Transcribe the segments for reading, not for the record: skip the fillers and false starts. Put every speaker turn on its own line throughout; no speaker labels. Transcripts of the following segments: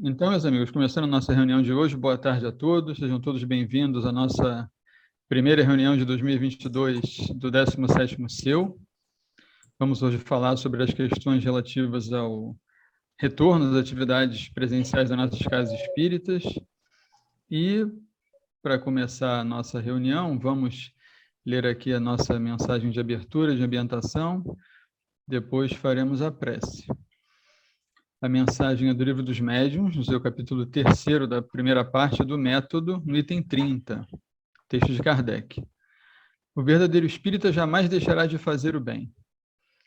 Então, meus amigos, começando a nossa reunião de hoje, boa tarde a todos, sejam todos bem-vindos à nossa primeira reunião de 2022 do 17º CEU. Vamos hoje falar sobre as questões relativas ao retorno das atividades presenciais das nossas casas espíritas. E, para começar a nossa reunião, vamos ler aqui a nossa mensagem de abertura, de ambientação, depois faremos a prece. A mensagem é do Livro dos Médiuns, no seu capítulo 3º da primeira parte do Método, no item 30, texto de Kardec. O verdadeiro espírita jamais deixará de fazer o bem.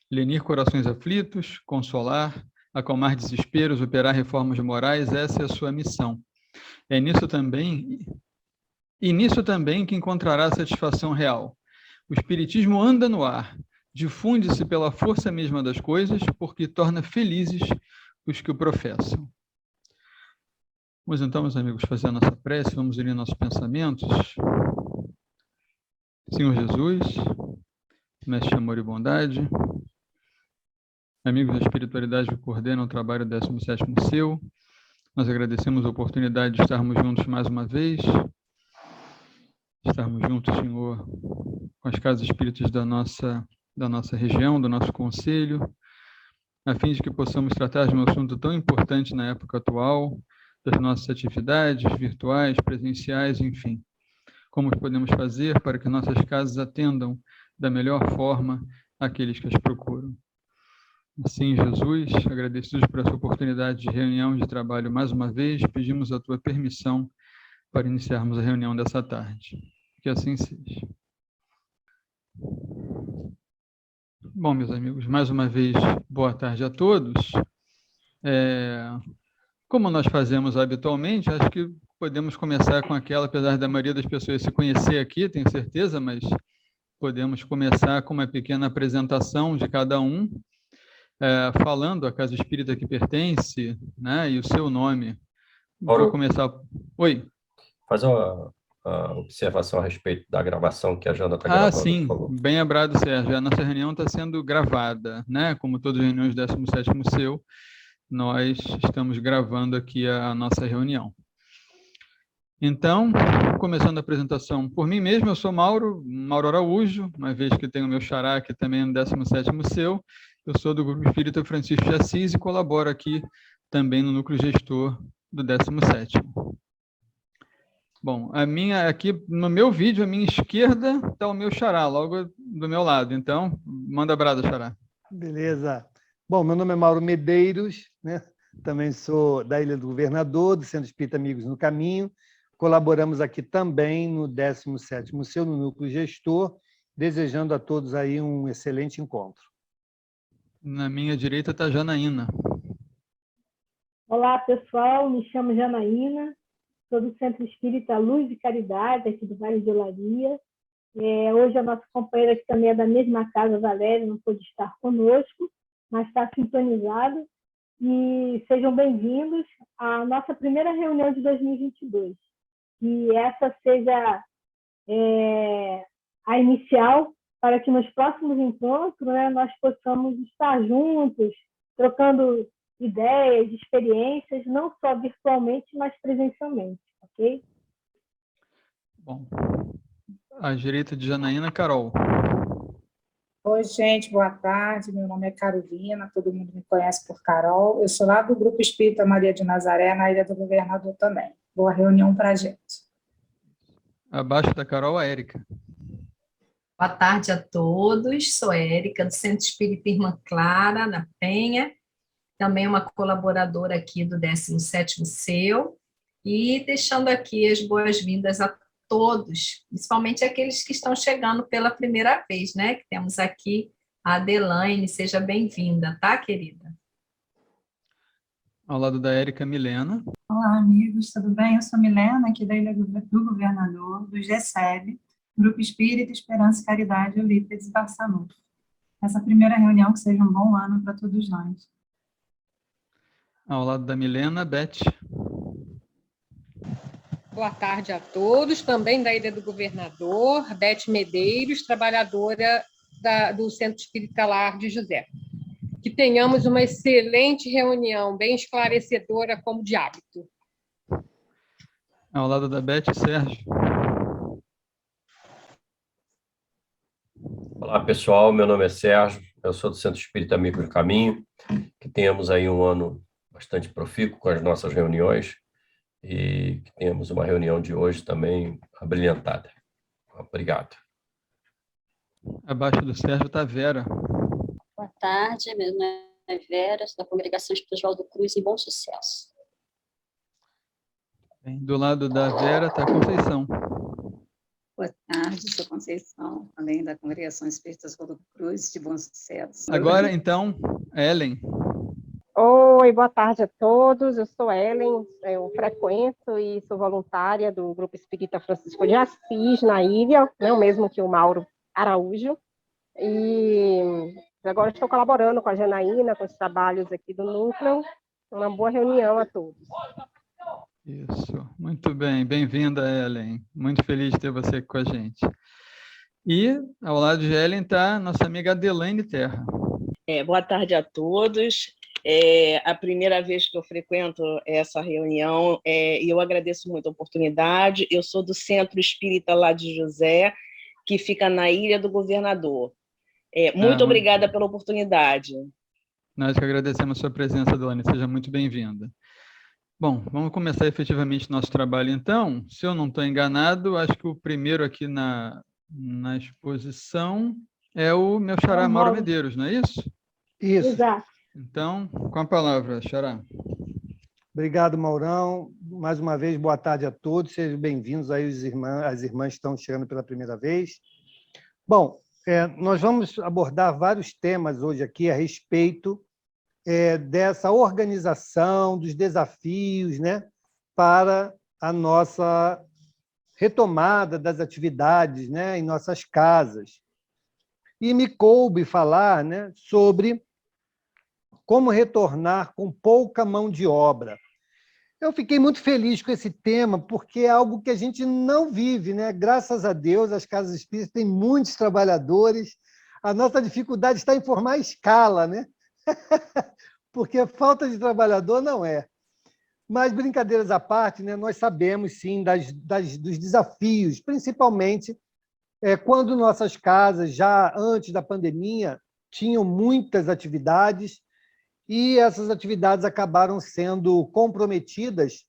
Lenir corações aflitos, consolar, acalmar desesperos, operar reformas morais, essa é a sua missão. É nisso também que encontrará satisfação real. O espiritismo anda no ar, difunde-se pela força mesma das coisas, porque torna felizes os que o professam. Vamos então, meus amigos, fazer a nossa prece, vamos unir nossos pensamentos. Senhor Jesus, mestre de amor e bondade, amigos da espiritualidade que coordenam o trabalho 17º CEU, nós agradecemos a oportunidade de estarmos juntos mais uma vez, estarmos juntos, Senhor, com as casas espíritas da nossa região, do nosso conselho, a fim de que possamos tratar de um assunto tão importante na época atual, das nossas atividades virtuais, presenciais, enfim. Como podemos fazer para que nossas casas atendam da melhor forma aqueles que as procuram. Assim, Jesus, agradecidos por essa oportunidade de reunião de trabalho mais uma vez, pedimos a tua permissão para iniciarmos a reunião dessa tarde. Que assim seja. Bom, meus amigos, mais uma vez, boa tarde a todos. Como nós fazemos habitualmente, acho que podemos começar com aquela, apesar da maioria das pessoas se conhecer aqui, tenho certeza, mas podemos começar com uma pequena apresentação de cada um, falando a casa espírita que pertence, né, e o seu nome. Vou começar... Oi?
Fazer uma observação a respeito da gravação que a Jana está gravando.
Sim, bem lembrado, Sérgio. A nossa reunião está sendo gravada, né? Como todas as reuniões do 17º CEU, nós estamos gravando aqui a nossa reunião. Então, começando a apresentação por mim mesmo, eu sou Mauro Araújo, uma vez que tenho meu xará aqui também no 17º CEU, eu sou do Grupo Espírita Francisco de Assis e colaboro aqui também no núcleo gestor do 17º. Bom, aqui no meu vídeo, à minha esquerda, está o meu xará, logo do meu lado. Então, manda brasa, xará.
Beleza. Bom, meu nome é Mauro Medeiros, né? Também sou da Ilha do Governador, do Centro Espírita Amigos no Caminho. Colaboramos aqui também no 17º CEU, no núcleo gestor, desejando a todos aí um excelente encontro.
Na minha direita está a Janaína.
Olá, pessoal. Me chamo Janaína. Sou do Centro Espírita Luz e Caridade, aqui do Vale de Olaria. Hoje a nossa companheira, que também é da mesma casa, Valéria, não pôde estar conosco, mas está sintonizada. E sejam bem-vindos à nossa primeira reunião de 2022. Que essa seja a inicial para que nos próximos encontros, né, nós possamos estar juntos, trocando ideias, experiências, não só virtualmente, mas presencialmente, ok?
Bom, à direita de Janaína, Carol.
Oi, gente, boa tarde. Meu nome é Carolina, todo mundo me conhece por Carol. Eu sou lá do Grupo Espírita Maria de Nazaré, na Ilha do Governador também. Boa reunião para a gente.
Abaixo da Carol, a Érica.
Boa tarde a todos. Sou Érica, do Centro Espírita Irmã Clara, na Penha. Também uma colaboradora aqui do 17º CEU, e deixando aqui as boas-vindas a todos, principalmente aqueles que estão chegando pela primeira vez, né? Que temos aqui a Adelaine, seja bem-vinda, tá, querida?
Ao lado da Érica, Milena.
Olá, amigos, tudo bem? Eu sou Milena, aqui da Ilha do Governador, do GESEB, Grupo Espírita, Esperança e Caridade, Eurípides e Barçanufo. Essa primeira reunião que seja um bom ano para todos nós.
Ao lado da Milena, Beth.
Boa tarde a todos, também da Ilha do Governador, Beth Medeiros, trabalhadora do Centro Espírita Lar de José. que tenhamos uma excelente reunião, bem esclarecedora, como de hábito.
Ao lado da Beth, Sérgio.
Olá, pessoal. Meu nome é Sérgio. Eu sou do Centro Espírita Amigos do Caminho. Que tenhamos aí um ano bastante profícuo com as nossas reuniões e que tenhamos uma reunião de hoje também abrilhantada. Obrigado.
Abaixo do Sérgio está a Vera.
Boa tarde, meu nome é Vera, sou da Congregação Espiritual do Cruz e Bom Sucesso.
Do lado da Vera está a Conceição.
Boa tarde, sou Conceição, também da Congregação Espírita do Cruz de Bom Sucesso.
Agora, então, Ellen.
Oi, boa tarde a todos. Eu sou Ellen, eu frequento e sou voluntária do Grupo Espírita Francisco de Assis, na ilha, né, o mesmo que o Mauro Araújo. E agora estou colaborando com a Janaína, com os trabalhos aqui do Núcleo. Uma boa reunião a todos.
Isso, muito bem. Bem-vinda, Ellen. Muito feliz de ter você aqui com a gente. E, ao lado de Ellen, está nossa amiga Adelaine Terra.
Boa tarde a todos. É a primeira vez que eu frequento essa reunião e eu agradeço muito a oportunidade. Eu sou do Centro Espírita lá de José, que fica na Ilha do Governador. Muito obrigada pela oportunidade.
Nós que agradecemos a sua presença, Adelaine. Seja muito bem-vinda. Bom, vamos começar efetivamente nosso trabalho, então. Se eu não estou enganado, acho que o primeiro aqui na exposição é o meu xará Mauro Medeiros, não é isso?
Isso.
Exato.
Então, com a palavra, xará.
Obrigado, Maurão. Mais uma vez, boa tarde a todos. Sejam bem-vindos aí as irmãs que estão chegando pela primeira vez. Bom, nós vamos abordar vários temas hoje aqui a respeito dessa organização, dos desafios, né, para a nossa retomada das atividades, né, em nossas casas. E me coube falar, né, sobre como retornar com pouca mão de obra. Eu fiquei muito feliz com esse tema, porque é algo que a gente não vive, né? Graças a Deus, as casas espíritas têm muitos trabalhadores. A nossa dificuldade está em formar escala, né? Porque falta de trabalhador não é. Mas, brincadeiras à parte, né, nós sabemos, sim, dos desafios, principalmente quando nossas casas, já antes da pandemia, tinham muitas atividades e essas atividades acabaram sendo comprometidas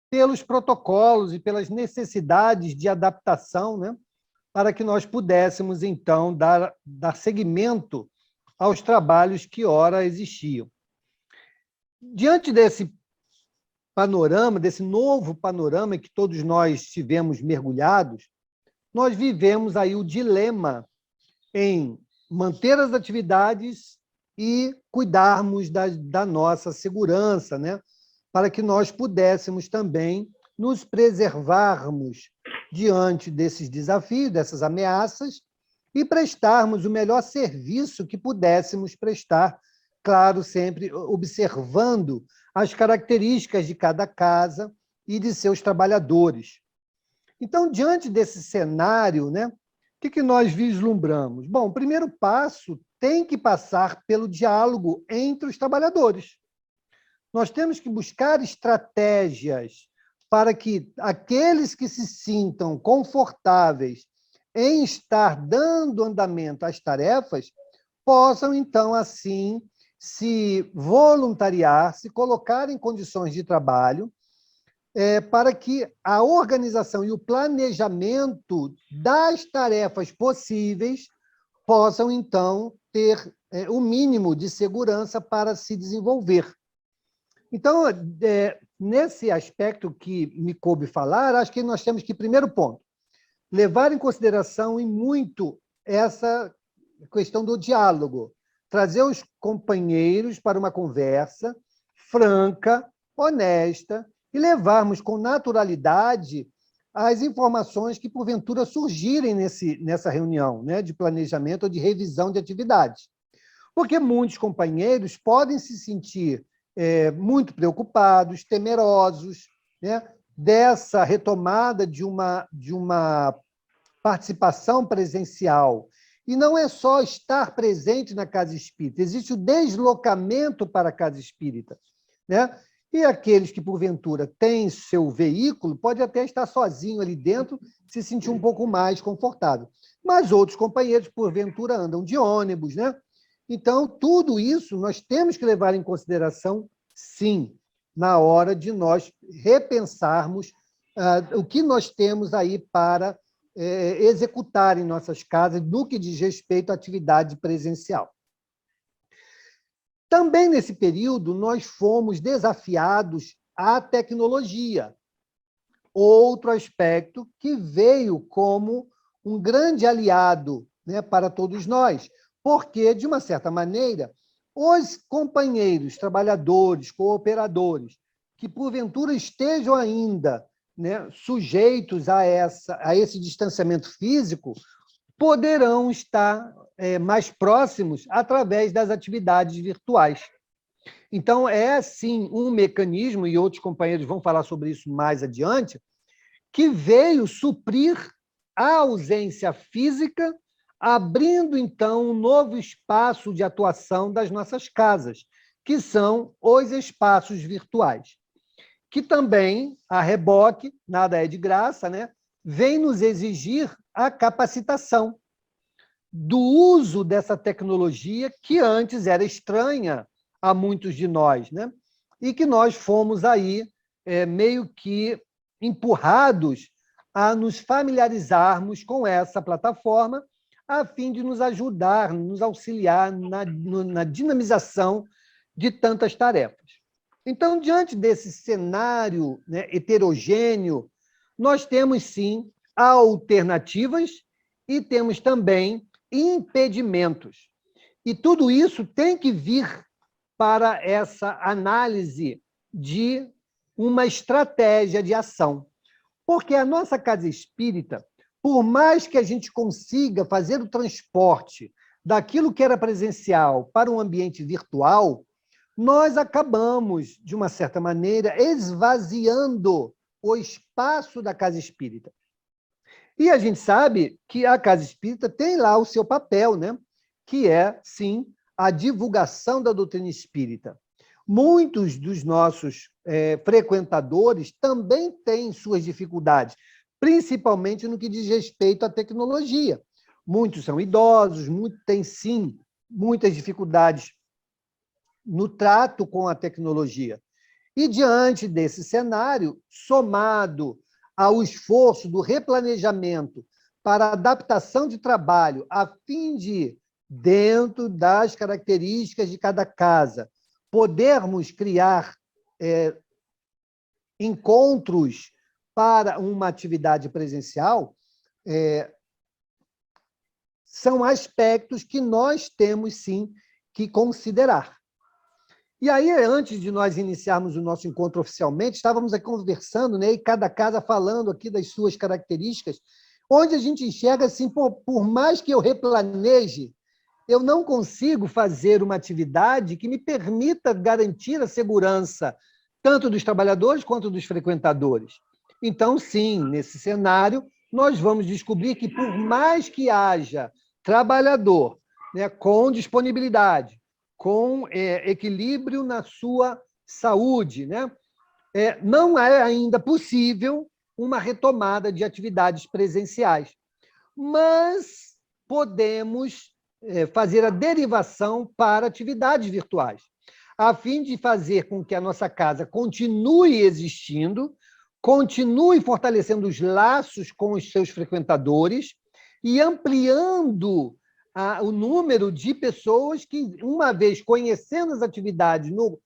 pelos protocolos e pelas necessidades de adaptação, né, para que nós pudéssemos, então, dar seguimento aos trabalhos que ora existiam. Diante desse panorama, desse novo panorama que todos nós tivemos mergulhados, nós vivemos aí o dilema em manter as atividades e cuidarmos da nossa segurança, né? Para que nós pudéssemos também nos preservarmos diante desses desafios, dessas ameaças, e prestarmos o melhor serviço que pudéssemos prestar, claro, sempre observando as características de cada casa e de seus trabalhadores. Então, diante desse cenário, né, o que nós vislumbramos? Bom, o primeiro passo tem que passar pelo diálogo entre os trabalhadores. Nós temos que buscar estratégias para que aqueles que se sintam confortáveis em estar dando andamento às tarefas possam, então, assim, se voluntariar, se colocar em condições de trabalho, para que a organização e o planejamento das tarefas possíveis possam, então, ter o mínimo de segurança para se desenvolver. Então, nesse aspecto que me coube falar, acho que nós temos que, primeiro ponto, levar em consideração e muito essa questão do diálogo, trazer os companheiros para uma conversa franca, honesta, e levarmos com naturalidade as informações que, porventura, surgirem nessa reunião, né, de planejamento ou de revisão de atividades. Porque muitos companheiros podem se sentir muito preocupados, temerosos, né, dessa retomada de uma participação presencial E não é só estar presente na casa espírita, existe o deslocamento para a casa espírita, né? E aqueles que, porventura, têm seu veículo, pode até estar sozinho ali dentro, se sentir um pouco mais confortável. Mas outros companheiros, porventura, andam de ônibus, né? Então, tudo isso nós temos que levar em consideração, sim, na hora de nós repensarmos o que nós temos aí para executar em nossas casas no que diz respeito à atividade presencial. Também, nesse período, nós fomos desafiados à tecnologia, outro aspecto que veio como um grande aliado, né, para todos nós, porque, de uma certa maneira, os companheiros, trabalhadores, cooperadores, que porventura estejam ainda, né, sujeitos a esse distanciamento físico, poderão estar mais próximos através das atividades virtuais. Então, é, sim, um mecanismo, e outros companheiros vão falar sobre isso mais adiante, que veio suprir a ausência física, abrindo, então, um novo espaço de atuação das nossas casas, que são os espaços virtuais, que também, a reboque, nada é de graça, né, vem nos exigir a capacitação do uso dessa tecnologia que antes era estranha a muitos de nós, né? E que nós fomos aí meio que empurrados a nos familiarizarmos com essa plataforma a fim de nos ajudar, nos auxiliar na dinamização de tantas tarefas. Então, diante desse cenário, né, heterogêneo, nós temos, sim, alternativas e temos também impedimentos. E tudo isso tem que vir para essa análise de uma estratégia de ação. Porque a nossa casa espírita, por mais que a gente consiga fazer o transporte daquilo que era presencial para um ambiente virtual, nós acabamos, de uma certa maneira, esvaziando o espaço da casa espírita. E a gente sabe que a casa espírita tem lá o seu papel, né? Que é, sim, a divulgação da doutrina espírita. Muitos dos nossos frequentadores também têm suas dificuldades, principalmente no que diz respeito à tecnologia. Muitos são idosos, muitos têm, sim, muitas dificuldades no trato com a tecnologia. E, diante desse cenário, somado ao esforço do replanejamento para a adaptação de trabalho, a fim de, dentro das características de cada casa, podermos criar encontros para uma atividade presencial, são aspectos que nós temos, sim, que considerar. E aí, antes de nós iniciarmos o nosso encontro oficialmente, estávamos aqui conversando, né, e cada casa falando aqui das suas características, onde a gente enxerga assim, por mais que eu replaneje, eu não consigo fazer uma atividade que me permita garantir a segurança tanto dos trabalhadores quanto dos frequentadores. Então, sim, nesse cenário, nós vamos descobrir que, por mais que haja trabalhador, né, com disponibilidade, com equilíbrio na sua saúde, né, não é ainda possível uma retomada de atividades presenciais. Mas podemos fazer a derivação para atividades virtuais, a fim de fazer com que a nossa casa continue existindo, continue fortalecendo os laços com os seus frequentadores e ampliando o número de pessoas que, uma vez conhecendo as atividades no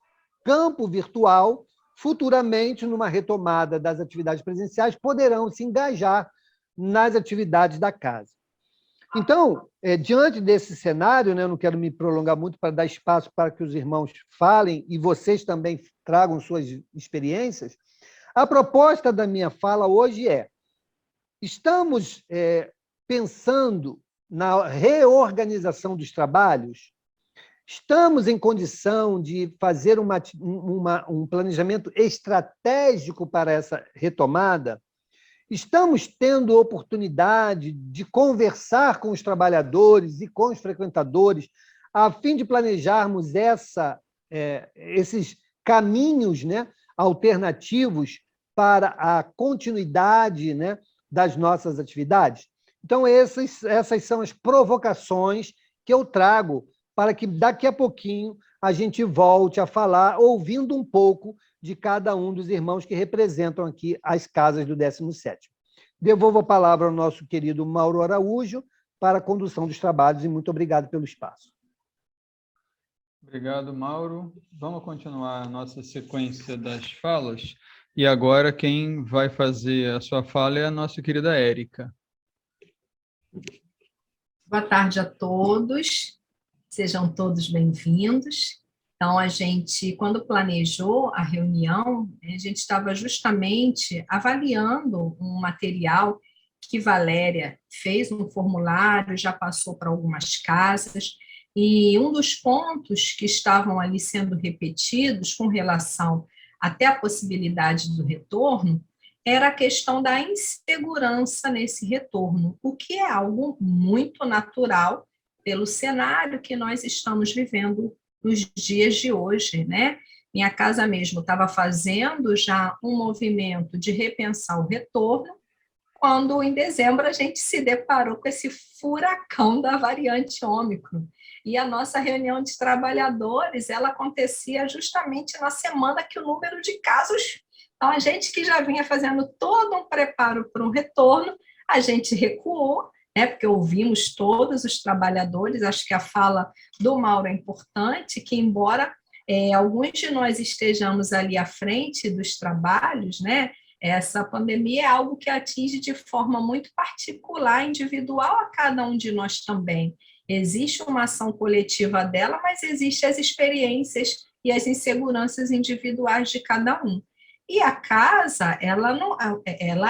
campo virtual, futuramente, numa retomada das atividades presenciais, poderão se engajar nas atividades da casa. Então, diante desse cenário, né, eu não quero me prolongar muito para dar espaço para que os irmãos falem e vocês também tragam suas experiências, a proposta da minha fala hoje estamos pensando na reorganização dos trabalhos? Estamos em condição de fazer um planejamento estratégico para essa retomada? Estamos tendo oportunidade de conversar com os trabalhadores e com os frequentadores a fim de planejarmos esses caminhos, né, alternativos para a continuidade, né, das nossas atividades? Então, essas são as provocações que eu trago para que daqui a pouquinho a gente volte a falar, ouvindo um pouco de cada um dos irmãos que representam aqui as casas do 17º. Devolvo a palavra ao nosso querido Mauro Araújo para a condução dos trabalhos, e muito obrigado pelo espaço.
Obrigado, Mauro. Vamos continuar a nossa sequência das falas. E agora quem vai fazer a sua fala é a nossa querida Érica.
Boa tarde a todos, sejam todos bem-vindos. Então, a gente, quando planejou a reunião, a gente estava justamente avaliando um material que Valéria fez, um formulário, já passou para algumas casas, e um dos pontos que estavam ali sendo repetidos com relação até a possibilidade do retorno era a questão da insegurança nesse retorno, o que é algo muito natural pelo cenário que nós estamos vivendo nos dias de hoje, né? Minha casa mesmo estava fazendo já um movimento de repensar o retorno, quando em dezembro a gente se deparou com esse furacão da variante Ômicron. E a nossa reunião de trabalhadores, ela acontecia justamente na semana que o número de casos... Então, a gente que já vinha fazendo todo um preparo para um retorno, a gente recuou, né, porque ouvimos todos os trabalhadores. Acho que a fala do Mauro é importante, que embora alguns de nós estejamos ali à frente dos trabalhos, né, essa pandemia é algo que atinge de forma muito particular, individual a cada um de nós também. Existe uma ação coletiva dela, mas existem as experiências e as inseguranças individuais de cada um. E a casa, ela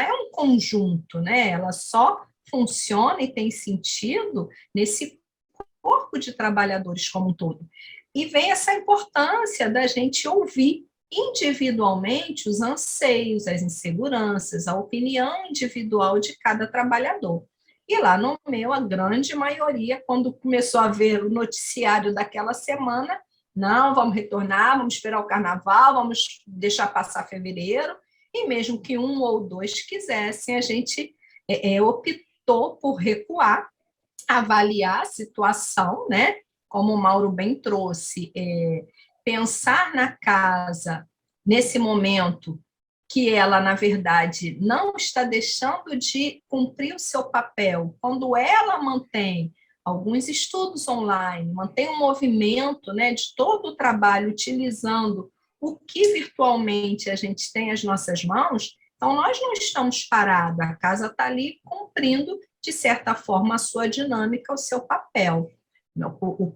é um conjunto, né? Ela só funciona e tem sentido nesse corpo de trabalhadores como um todo. E vem essa importância da gente ouvir individualmente os anseios, as inseguranças, a opinião individual de cada trabalhador. E lá no meu, a grande maioria, quando começou a ver o noticiário daquela semana, não, vamos retornar, vamos esperar o carnaval, vamos deixar passar fevereiro, e mesmo que um ou dois quisessem, a gente optou por recuar, avaliar a situação, né? Como o Mauro bem trouxe, pensar na casa nesse momento que ela, na verdade, não está deixando de cumprir o seu papel, quando ela mantém alguns estudos online, mantém um movimento, né, de todo o trabalho utilizando o que virtualmente a gente tem às nossas mãos, então nós não estamos parados, a casa está ali cumprindo, de certa forma, a sua dinâmica, o seu papel.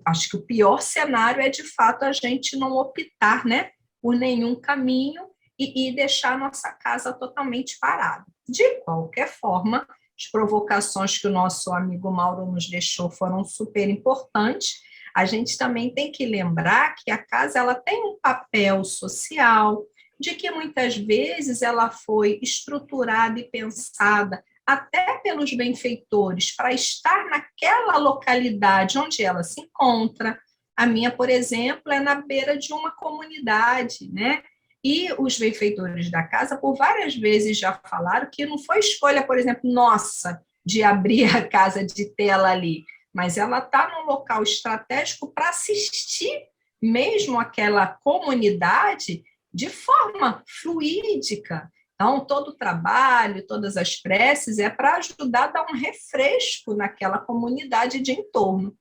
Acho que o pior cenário é, de fato, a gente não optar, né, por nenhum caminho e deixar a nossa casa totalmente parada. De qualquer forma, as provocações que o nosso amigo Mauro nos deixou foram super importantes. A gente também tem que lembrar que a casa ela tem um papel social, de que muitas vezes ela foi estruturada e pensada até pelos benfeitores para estar naquela localidade onde ela se encontra. A minha, por exemplo, é na beira de uma comunidade, né? E os benfeitores da casa, por várias vezes, já falaram que não foi escolha, por exemplo, nossa, de abrir a casa de tela ali, mas ela está num local estratégico para assistir mesmo aquela comunidade de forma fluídica. Então, todo o trabalho, todas as preces é para ajudar a dar um refresco naquela comunidade de entorno.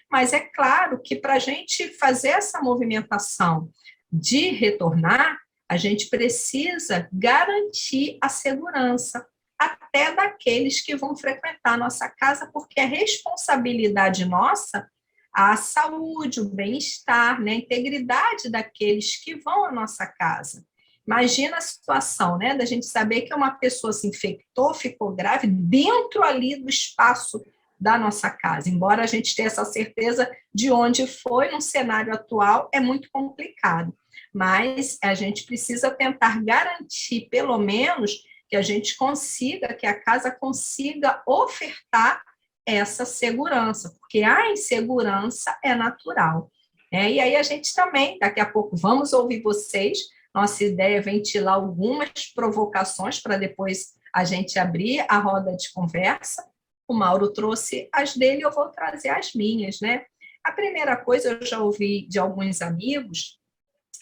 Mas é claro que para a gente fazer essa movimentação de retornar, a gente precisa garantir a segurança até daqueles que vão frequentar a nossa casa, porque é responsabilidade nossa a saúde, o bem-estar, né, a integridade daqueles que vão à nossa casa. Imagina a situação, né, da gente saber que uma pessoa se infectou, ficou grave dentro ali do espaço da nossa casa. Embora a gente tenha essa certeza de onde foi, no cenário atual, é muito complicado. Mas a gente precisa tentar garantir, pelo menos, que a gente consiga, que a casa consiga ofertar essa segurança, porque a insegurança é natural. E aí a gente também, daqui a pouco, vamos ouvir vocês. Nossa ideia é ventilar algumas provocações para depois a gente abrir a roda de conversa. O Mauro trouxe as dele, eu vou trazer as minhas, né? A primeira coisa, eu já ouvi de alguns amigos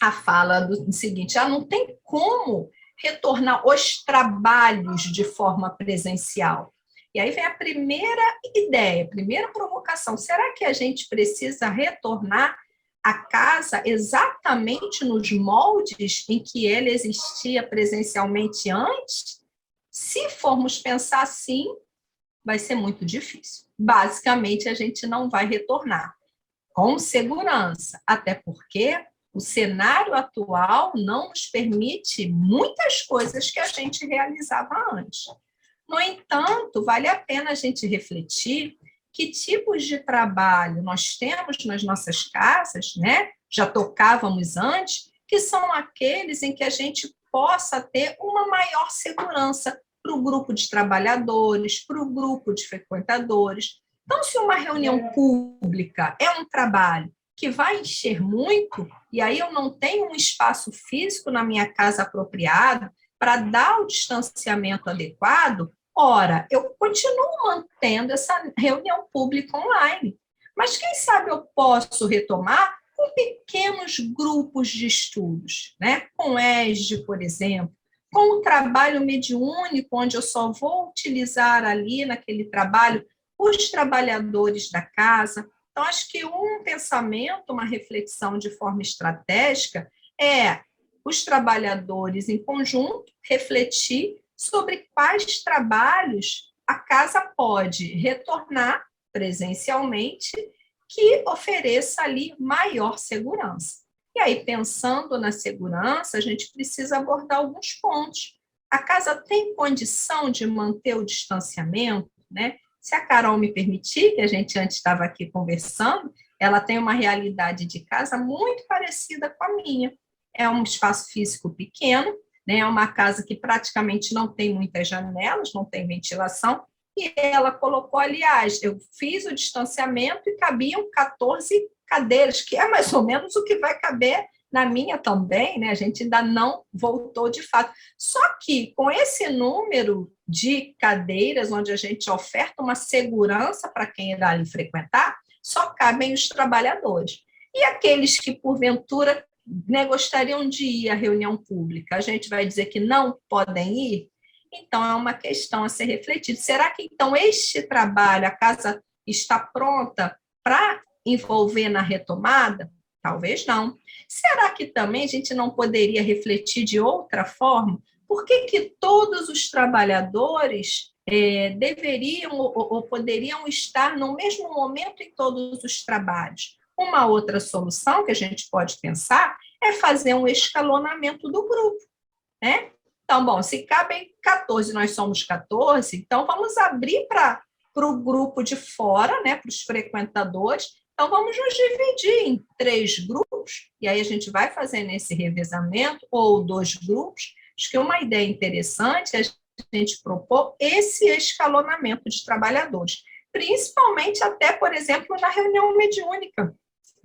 a fala do seguinte: não tem como retornar os trabalhos de forma presencial. E aí vem a primeira ideia, a primeira provocação. Será que a gente precisa retornar a casa exatamente nos moldes em que ela existia presencialmente antes? Se formos pensar assim, vai ser muito difícil. Basicamente, a gente não vai retornar com segurança, até porque o cenário atual não nos permite muitas coisas que a gente realizava antes. No entanto, vale a pena a gente refletir que tipos de trabalho nós temos nas nossas casas, né? Já tocávamos antes, que são aqueles em que a gente possa ter uma maior segurança para o grupo de trabalhadores, para o grupo de frequentadores. Então, se uma reunião pública é um trabalho que vai encher muito, e aí eu não tenho um espaço físico na minha casa apropriado para dar o distanciamento adequado, ora, eu continuo mantendo essa reunião pública online. Mas quem sabe eu posso retomar com pequenos grupos de estudos, né? Com ESD, por exemplo, com o trabalho mediúnico, onde eu só vou utilizar ali naquele trabalho os trabalhadores da casa. Então, acho que um pensamento, uma reflexão de forma estratégica é os trabalhadores em conjunto refletir sobre quais trabalhos a casa pode retornar presencialmente que ofereça ali maior segurança. E aí, pensando na segurança, a gente precisa abordar alguns pontos. A casa tem condição de manter o distanciamento, né? Se a Carol me permitir, que a gente antes estava aqui conversando, ela tem uma realidade de casa muito parecida com a minha. É um espaço físico pequeno, né? É uma casa que praticamente não tem muitas janelas, não tem ventilação, e ela colocou, aliás, eu fiz o distanciamento e cabiam 14 cadeiras, que é mais ou menos o que vai caber na minha também, né? A gente ainda não voltou de fato. Só que com esse número de cadeiras, onde a gente oferta uma segurança para quem irá ali frequentar, só cabem os trabalhadores. E aqueles que, porventura, gostariam de ir à reunião pública, a gente vai dizer que não podem ir? Então, é uma questão a ser refletida. Será que, então, este trabalho, a casa está pronta para envolver na retomada? Talvez não. Será que também a gente não poderia refletir de outra forma? Por que todos os trabalhadores deveriam ou poderiam estar no mesmo momento em todos os trabalhos? Uma outra solução que a gente pode pensar é fazer um escalonamento do grupo, né? Então, bom, se cabem 14, nós somos 14, então vamos abrir para o grupo de fora, né, para os frequentadores. Então, vamos nos dividir em 3 grupos, e aí a gente vai fazer nesse revezamento, ou 2 grupos. Acho que uma ideia interessante é a gente propor esse escalonamento de trabalhadores, principalmente até, por exemplo, na reunião mediúnica,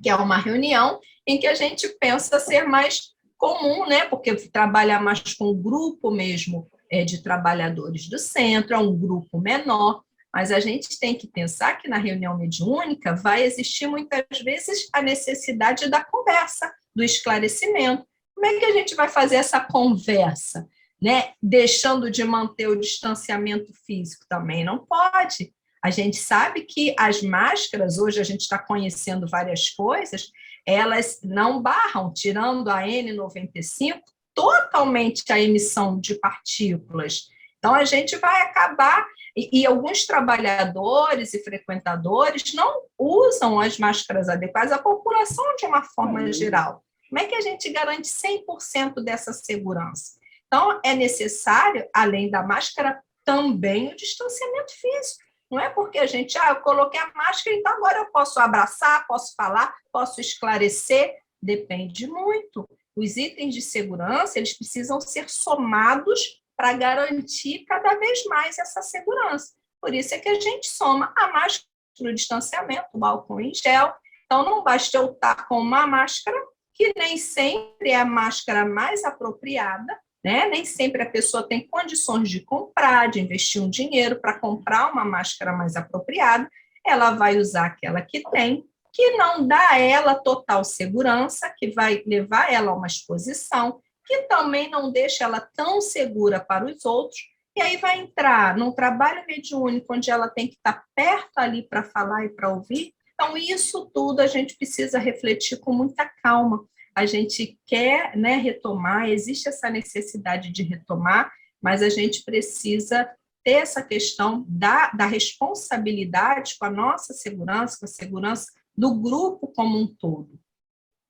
que é uma reunião em que a gente pensa ser mais comum, né? Porque trabalhar mais com o grupo mesmo de trabalhadores do centro, é um grupo menor, mas a gente tem que pensar que na reunião mediúnica vai existir muitas vezes a necessidade da conversa, do esclarecimento. Como é que a gente vai fazer essa conversa, né? Deixando de manter o distanciamento físico também? Não pode. A gente sabe que as máscaras, hoje a gente está conhecendo várias coisas, elas não barram, tirando a N95, totalmente a emissão de partículas. Então, a gente vai acabar, e alguns trabalhadores e frequentadores não usam as máscaras adequadas, a população de uma forma geral. Como é que a gente garante 100% dessa segurança? Então, é necessário, além da máscara, também o distanciamento físico. Não é porque a gente, eu coloquei a máscara, então agora eu posso abraçar, posso falar, posso esclarecer. Depende muito. Os itens de segurança, eles precisam ser somados para garantir cada vez mais essa segurança. Por isso é que a gente soma a máscara, o distanciamento, o álcool em gel. Então, não basta eu estar com uma máscara, que nem sempre é a máscara mais apropriada, né? Nem sempre a pessoa tem condições de comprar, de investir um dinheiro para comprar uma máscara mais apropriada. Ela vai usar aquela que tem, que não dá a ela total segurança, que vai levar ela a uma exposição, que também não deixa ela tão segura para os outros, e aí vai entrar num trabalho mediúnico, onde ela tem que estar perto ali para falar e para ouvir. Então, isso tudo a gente precisa refletir com muita calma. A gente quer, né, retomar, existe essa necessidade de retomar, mas a gente precisa ter essa questão da responsabilidade com a nossa segurança, com a segurança do grupo como um todo.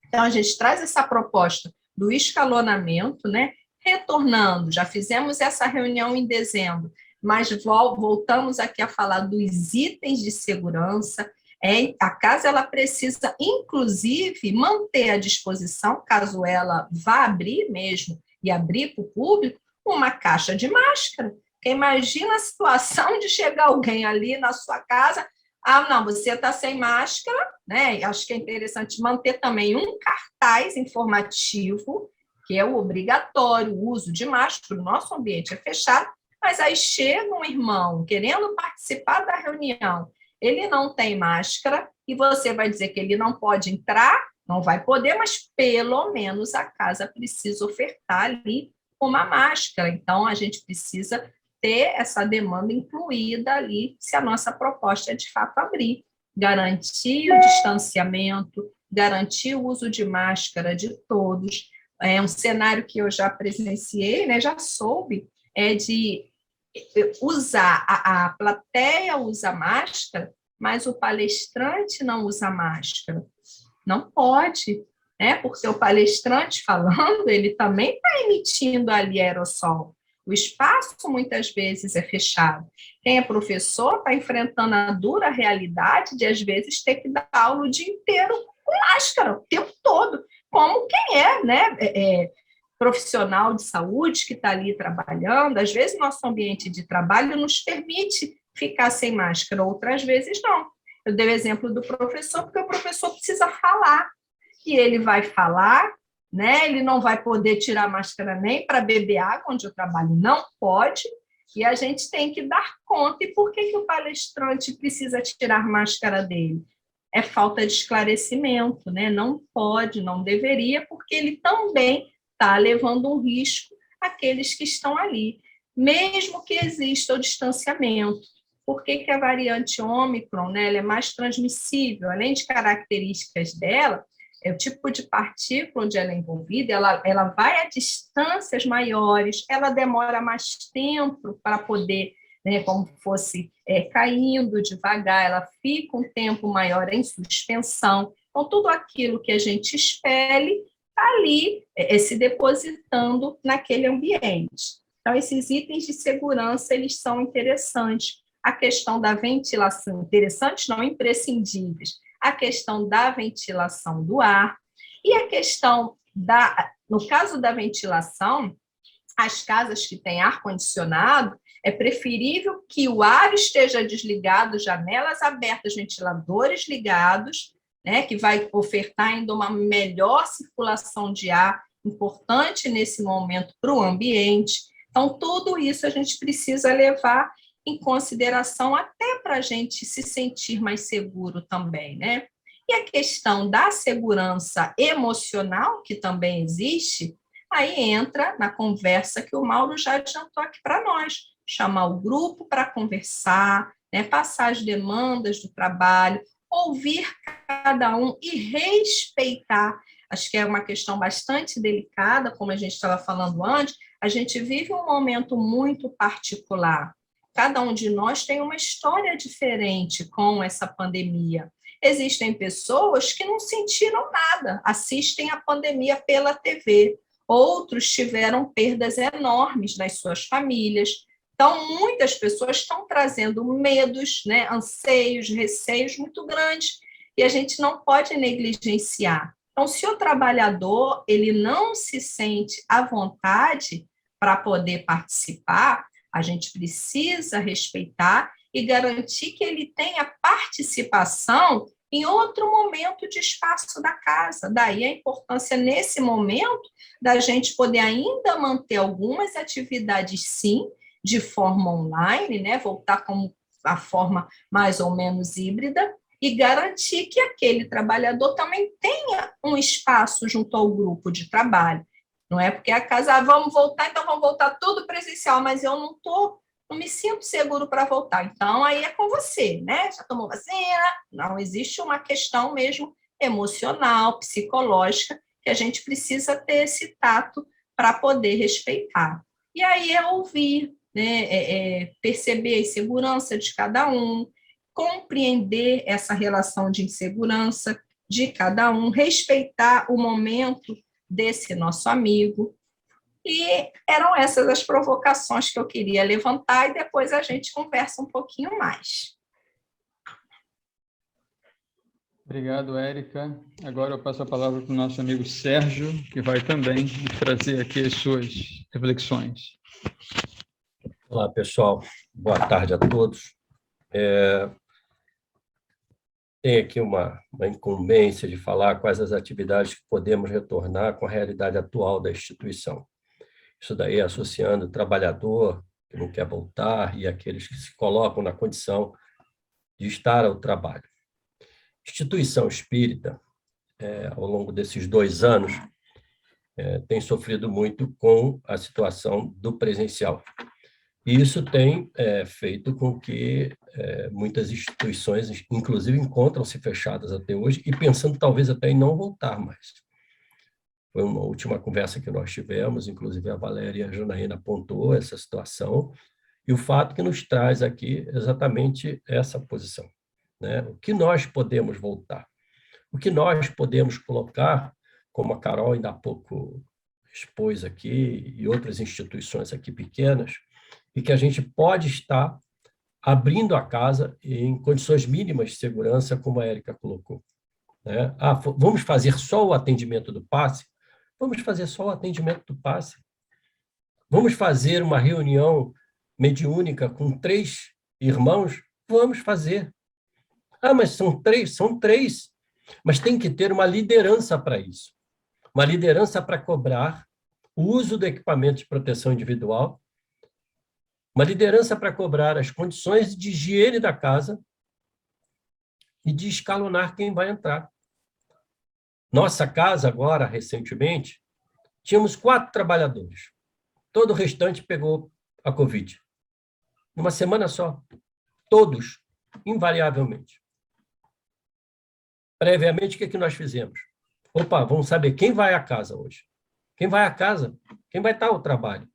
Então, a gente traz essa proposta do escalonamento, né? Retornando, já fizemos essa reunião em dezembro, mas voltamos aqui a falar dos itens de segurança. A casa ela precisa, inclusive, manter à disposição, caso ela vá abrir mesmo, e abrir para o público, uma caixa de máscara. Porque imagina a situação de chegar alguém ali na sua casa, não, você está sem máscara, né? Acho que é interessante manter também um cartaz informativo, que é o obrigatório, o uso de máscara, o nosso ambiente é fechado, mas aí chega um irmão querendo participar da reunião, ele não tem máscara, e você vai dizer que ele não pode entrar, não vai poder, mas pelo menos a casa precisa ofertar ali uma máscara. Então, a gente precisa ter essa demanda incluída ali, se a nossa proposta é de fato abrir, garantir o distanciamento, garantir o uso de máscara de todos. É um cenário que eu já presenciei, né, já soube, de usar, a plateia usa máscara, mas o palestrante não usa máscara. Não pode, né, porque o palestrante falando, ele também está emitindo ali aerossol. O espaço, muitas vezes, é fechado. Quem é professor está enfrentando a dura realidade de, às vezes, ter que dar aula o dia inteiro com máscara, o tempo todo, como quem é, né, profissional de saúde que está ali trabalhando. Às vezes, nosso ambiente de trabalho nos permite ficar sem máscara, outras vezes não. Eu dei o exemplo do professor, porque o professor precisa falar, e ele vai falar, né? Ele não vai poder tirar a máscara nem para beber água, onde eu trabalho não pode, e a gente tem que dar conta. E por que o palestrante precisa tirar a máscara dele? É falta de esclarecimento, né? Não pode, não deveria, porque ele também está levando um risco àqueles que estão ali, mesmo que exista o distanciamento. Por que a variante Ômicron, né, ela é mais transmissível? Além de características dela, é o tipo de partícula onde ela é envolvida, ela vai a distâncias maiores, ela demora mais tempo para poder, né, como fosse caindo devagar, ela fica um tempo maior em suspensão. Então, tudo aquilo que a gente expele está ali se depositando naquele ambiente. Então, esses itens de segurança, eles são interessantes. A questão da ventilação, interessantes, não imprescindíveis. A questão da ventilação do ar e a questão no caso da ventilação, as casas que têm ar-condicionado, é preferível que o ar esteja desligado, janelas abertas, ventiladores ligados, né, que vai ofertar ainda uma melhor circulação de ar, importante nesse momento para o ambiente. Então, tudo isso a gente precisa levar em consideração até para a gente se sentir mais seguro também, né? E a questão da segurança emocional, que também existe, aí entra na conversa que o Mauro já adiantou aqui para nós, chamar o grupo para conversar, né, passar as demandas do trabalho, ouvir cada um e respeitar. Acho que é uma questão bastante delicada, como a gente estava falando antes, a gente vive um momento muito particular. Cada um de nós tem uma história diferente com essa pandemia. Existem pessoas que não sentiram nada, assistem a pandemia pela TV. Outros tiveram perdas enormes nas suas famílias. Então, muitas pessoas estão trazendo medos, né, anseios, receios muito grandes, e a gente não pode negligenciar. Então, se o trabalhador ele não se sente à vontade para poder participar, a gente precisa respeitar e garantir que ele tenha participação em outro momento de espaço da casa. Daí a importância, nesse momento, da gente poder ainda manter algumas atividades, sim, de forma online, né? Voltar com a forma mais ou menos híbrida, e garantir que aquele trabalhador também tenha um espaço junto ao grupo de trabalho. Não é porque a casa, vamos voltar, então vamos voltar tudo presencial, mas eu não me sinto seguro para voltar. Então, aí é com você, né? Já tomou vacina? Não, existe uma questão mesmo emocional, psicológica, que a gente precisa ter esse tato para poder respeitar. E aí é ouvir, né? Perceber a insegurança de cada um, compreender essa relação de insegurança de cada um, respeitar o momento desse nosso amigo. E eram essas as provocações que eu queria levantar, e depois a gente conversa um pouquinho mais.
Obrigado, Érica. Agora eu passo a palavra para o nosso amigo Sérgio, que vai também trazer aqui as suas reflexões.
Olá, pessoal. Boa tarde a todos. Tem aqui uma incumbência de falar quais as atividades que podemos retornar com a realidade atual da instituição. Isso daí associando o trabalhador que não quer voltar e aqueles que se colocam na condição de estar ao trabalho. Instituição espírita, ao longo desses 2 anos, tem sofrido muito com a situação do presencial. E isso tem feito com que muitas instituições, inclusive, encontram-se fechadas até hoje e pensando talvez até em não voltar mais. Foi uma última conversa que nós tivemos, inclusive a Valéria e a Janaína apontou essa situação, e o fato que nos traz aqui exatamente essa posição, né? O que nós podemos voltar? O que nós podemos colocar, como a Carol ainda há pouco expôs aqui, e outras instituições aqui pequenas, e que a gente pode estar abrindo a casa em condições mínimas de segurança, como a Érica colocou, né? Vamos fazer só o atendimento do passe? Vamos fazer só o atendimento do passe. Vamos fazer uma reunião mediúnica com 3 irmãos? Vamos fazer. Mas são 3? São 3. Mas tem que ter uma liderança para isso. Uma liderança para cobrar o uso do equipamento de proteção individual, uma liderança para cobrar as condições de higiene da casa e de escalonar quem vai entrar. Nossa casa, agora, recentemente, tínhamos 4 trabalhadores. Todo o restante pegou a Covid. Numa semana só. Todos, invariavelmente. Previamente, o que nós fizemos? Vamos saber quem vai à casa hoje. Quem vai à casa? Quem vai estar ao trabalho?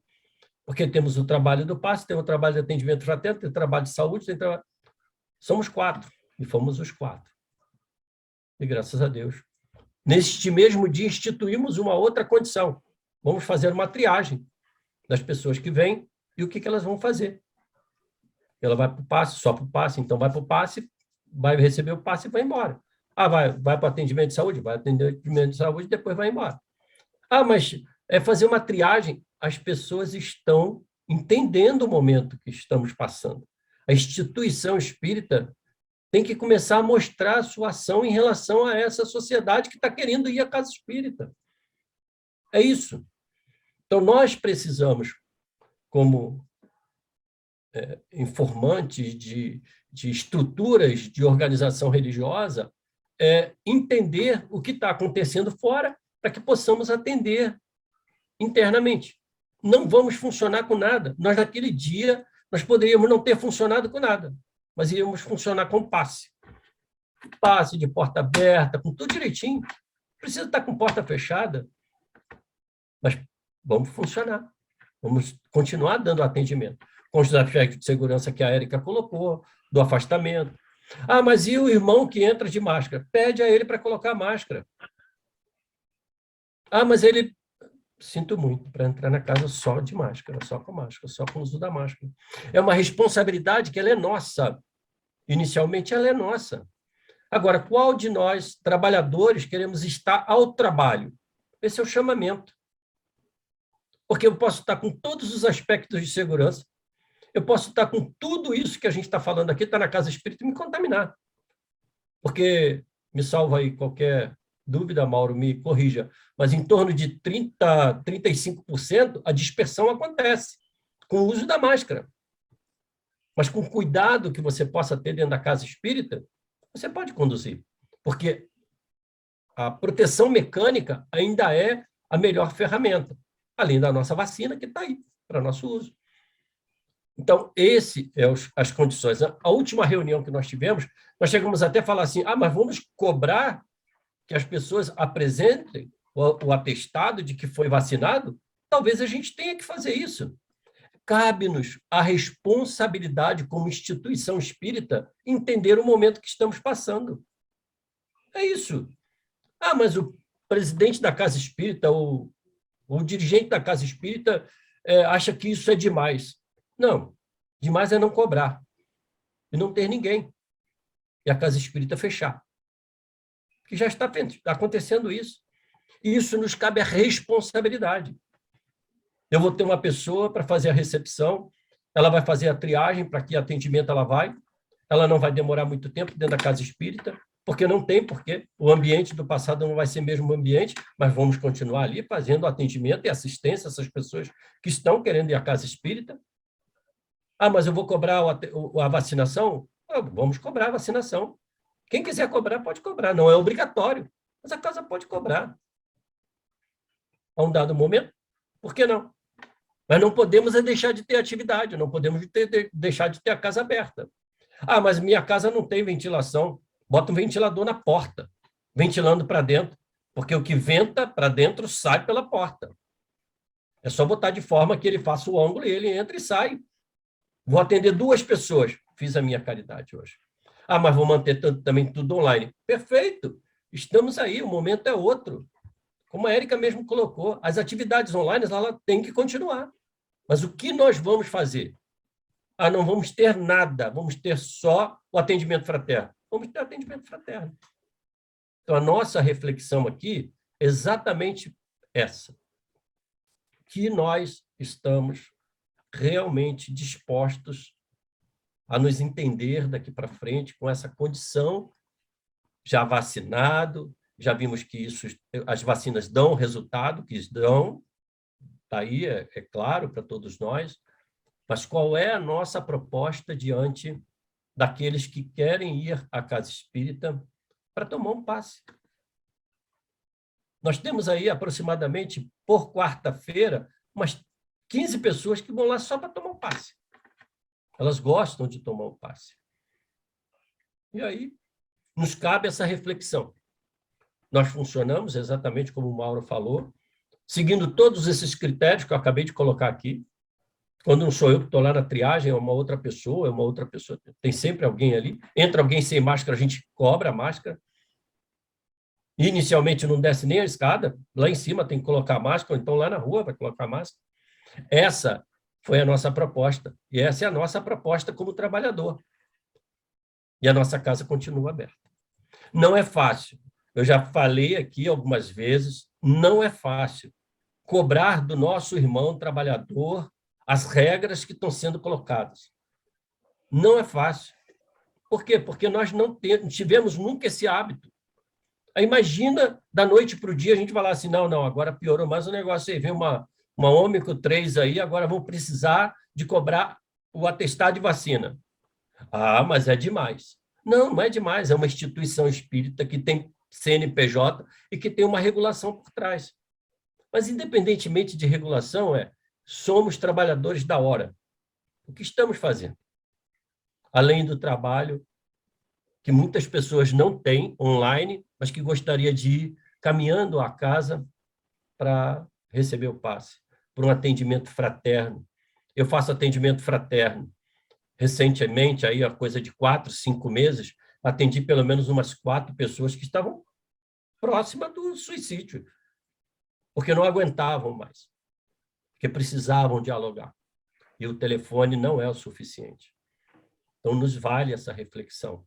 Porque temos o trabalho do passe, temos o trabalho de atendimento fraterno, tem o trabalho de saúde, somos 4, e fomos os 4. E graças a Deus. Neste mesmo dia, instituímos uma outra condição. Vamos fazer uma triagem das pessoas que vêm e o que elas vão fazer. Ela vai para o passe, só para o passe, então vai para o passe, vai receber o passe e vai embora. Vai para o atendimento de saúde, vai atender o atendimento de saúde e depois vai embora. Mas é fazer uma triagem. As pessoas estão entendendo o momento que estamos passando. A instituição espírita tem que começar a mostrar a sua ação em relação a essa sociedade que está querendo ir à casa espírita. É isso. Então, nós precisamos, como informantes de estruturas de organização religiosa, entender o que está acontecendo fora para que possamos atender internamente. Não vamos funcionar com nada. Nós, naquele dia, nós poderíamos não ter funcionado com nada, mas iríamos funcionar com passe. Passe de porta aberta, com tudo direitinho. Precisa estar com porta fechada, mas vamos funcionar. Vamos continuar dando atendimento. Com os aspectos de segurança que a Érica colocou, do afastamento. Mas e o irmão que entra de máscara? Pede a ele para colocar máscara. Mas ele... Sinto muito, para entrar na casa só de máscara, só com máscara, só com o uso da máscara. É uma responsabilidade que ela é nossa. Inicialmente, ela é nossa. Agora, qual de nós, trabalhadores, queremos estar ao trabalho? Esse é o chamamento. Porque eu posso estar com todos os aspectos de segurança, eu posso estar com tudo isso que a gente está falando aqui, está na casa espírita, e me contaminar. Porque, me salva aí qualquer dúvida, Mauro, me corrija, mas em torno de 30%, 35% a dispersão acontece com o uso da máscara. Mas com o cuidado que você possa ter dentro da casa espírita, você pode conduzir. Porque a proteção mecânica ainda é a melhor ferramenta, além da nossa vacina, que está aí para nosso uso. Então, esse é as condições. A última reunião que nós tivemos, nós chegamos até a falar assim, mas vamos cobrar que as pessoas apresentem o atestado de que foi vacinado? Talvez a gente tenha que fazer isso. Cabe-nos a responsabilidade como instituição espírita entender o momento que estamos passando. É isso. Mas o presidente da casa espírita, o dirigente da casa espírita acha que isso é demais. Não, demais é não cobrar e não ter ninguém. E a casa espírita fechar. Que já está acontecendo isso. E isso nos cabe a responsabilidade. Eu vou ter uma pessoa para fazer a recepção, ela vai fazer a triagem para que atendimento ela não vai demorar muito tempo dentro da casa espírita, porque não tem porquê, o ambiente do passado não vai ser mesmo o ambiente, mas vamos continuar ali fazendo atendimento e assistência a essas pessoas que estão querendo ir à casa espírita. Mas eu vou cobrar a vacinação? Vamos cobrar a vacinação. Quem quiser cobrar, pode cobrar, não é obrigatório, mas a casa pode cobrar. A um dado momento, por que não? Mas não podemos deixar de ter atividade, não podemos deixar de ter a casa aberta. Mas minha casa não tem ventilação. Bota um ventilador na porta, ventilando para dentro, porque o que venta para dentro sai pela porta. É só botar de forma que ele faça o ângulo e ele entra e sai. Vou atender 2 pessoas. Fiz a minha caridade hoje. Mas vou manter também tudo online. Perfeito. Estamos aí, o momento é outro. Como a Érica mesmo colocou, as atividades online ela tem que continuar. Mas o que nós vamos fazer? Não vamos ter nada, vamos ter só o atendimento fraterno. Vamos ter atendimento fraterno. Então, a nossa reflexão aqui é exatamente essa. Que nós estamos realmente dispostos a nos entender daqui para frente com essa condição, já vacinado, já vimos que as vacinas dão o resultado que dão, está aí, é claro para todos nós, mas qual é a nossa proposta diante daqueles que querem ir à casa espírita para tomar um passe? Nós temos aí aproximadamente, por quarta-feira, umas 15 pessoas que vão lá só para tomar um passe. Elas gostam de tomar um passe. E aí, nos cabe essa reflexão. Nós funcionamos exatamente como o Mauro falou, seguindo todos esses critérios que eu acabei de colocar aqui. Quando não sou eu que estou lá na triagem, é uma outra pessoa, tem sempre alguém ali. Entra alguém sem máscara, a gente cobra a máscara. Inicialmente não desce nem a escada, lá em cima tem que colocar a máscara, ou então lá na rua vai colocar a máscara. Essa foi a nossa proposta, e essa é a nossa proposta como trabalhador. E a nossa casa continua aberta. Não é fácil, eu já falei aqui algumas vezes, não é fácil cobrar do nosso irmão trabalhador as regras que estão sendo colocadas. Não é fácil. Por quê? Porque nós não tivemos nunca esse hábito. Aí imagina, da noite para o dia, a gente falar assim, não, agora piorou mais o negócio aí, vem uma Ômicron 3 aí, agora vão precisar de cobrar o atestado de vacina. Mas é demais. Não é demais, é uma instituição espírita que tem CNPJ e que tem uma regulação por trás. Mas, independentemente de regulação, somos trabalhadores da hora. O que estamos fazendo? Além do trabalho que muitas pessoas não têm online, mas que gostaria de ir caminhando à casa para receber o passe, por um atendimento fraterno. Eu faço atendimento fraterno. Recentemente, aí, a coisa de 4, 5 meses, atendi pelo menos umas 4 pessoas que estavam próximas do suicídio, porque não aguentavam mais, porque precisavam dialogar. E o telefone não é o suficiente. Então, nos vale essa reflexão,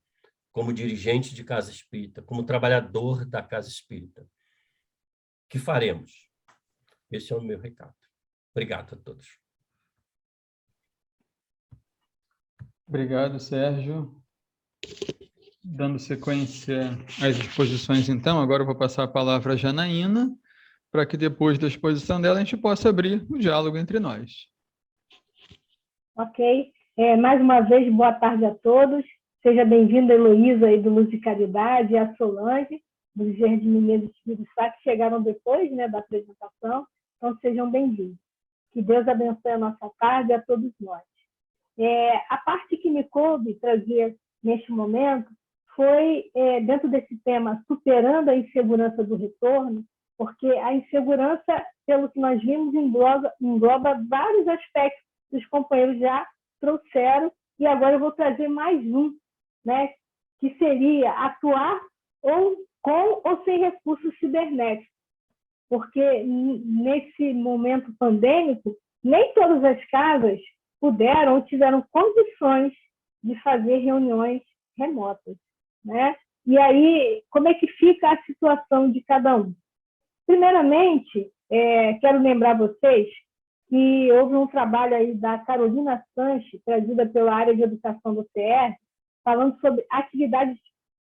como dirigente de casa espírita, como trabalhador da casa espírita. O que faremos? Esse é o meu recado. Obrigado a todos.
Obrigado, Sérgio. Dando sequência às exposições, então, agora eu vou passar a palavra à Janaína, para que depois da exposição dela a gente possa abrir o diálogo entre nós.
Ok. Mais uma vez, boa tarde a todos. Seja bem-vinda a Heloísa, aí, do Luz e Caridade, e a Solange, do Jardim Mineiro de Espírito Santo, que chegaram depois, né, da apresentação. Então, sejam bem-vindos. Que Deus abençoe a nossa tarde e a todos nós. A parte que me coube trazer neste momento foi, dentro desse tema, superando a insegurança do retorno, porque a insegurança, pelo que nós vimos, engloba vários aspectos que os companheiros já trouxeram, e agora eu vou trazer mais um, né, que seria atuar com ou sem recursos cibernéticos, porque nesse momento pandêmico, nem todas as casas puderam ou tiveram condições de fazer reuniões remotas, né? E aí, como é que fica a situação de cada um? Primeiramente, quero lembrar vocês que houve um trabalho aí da Carolina Sanches, trazida pela área de educação do CR, falando sobre atividades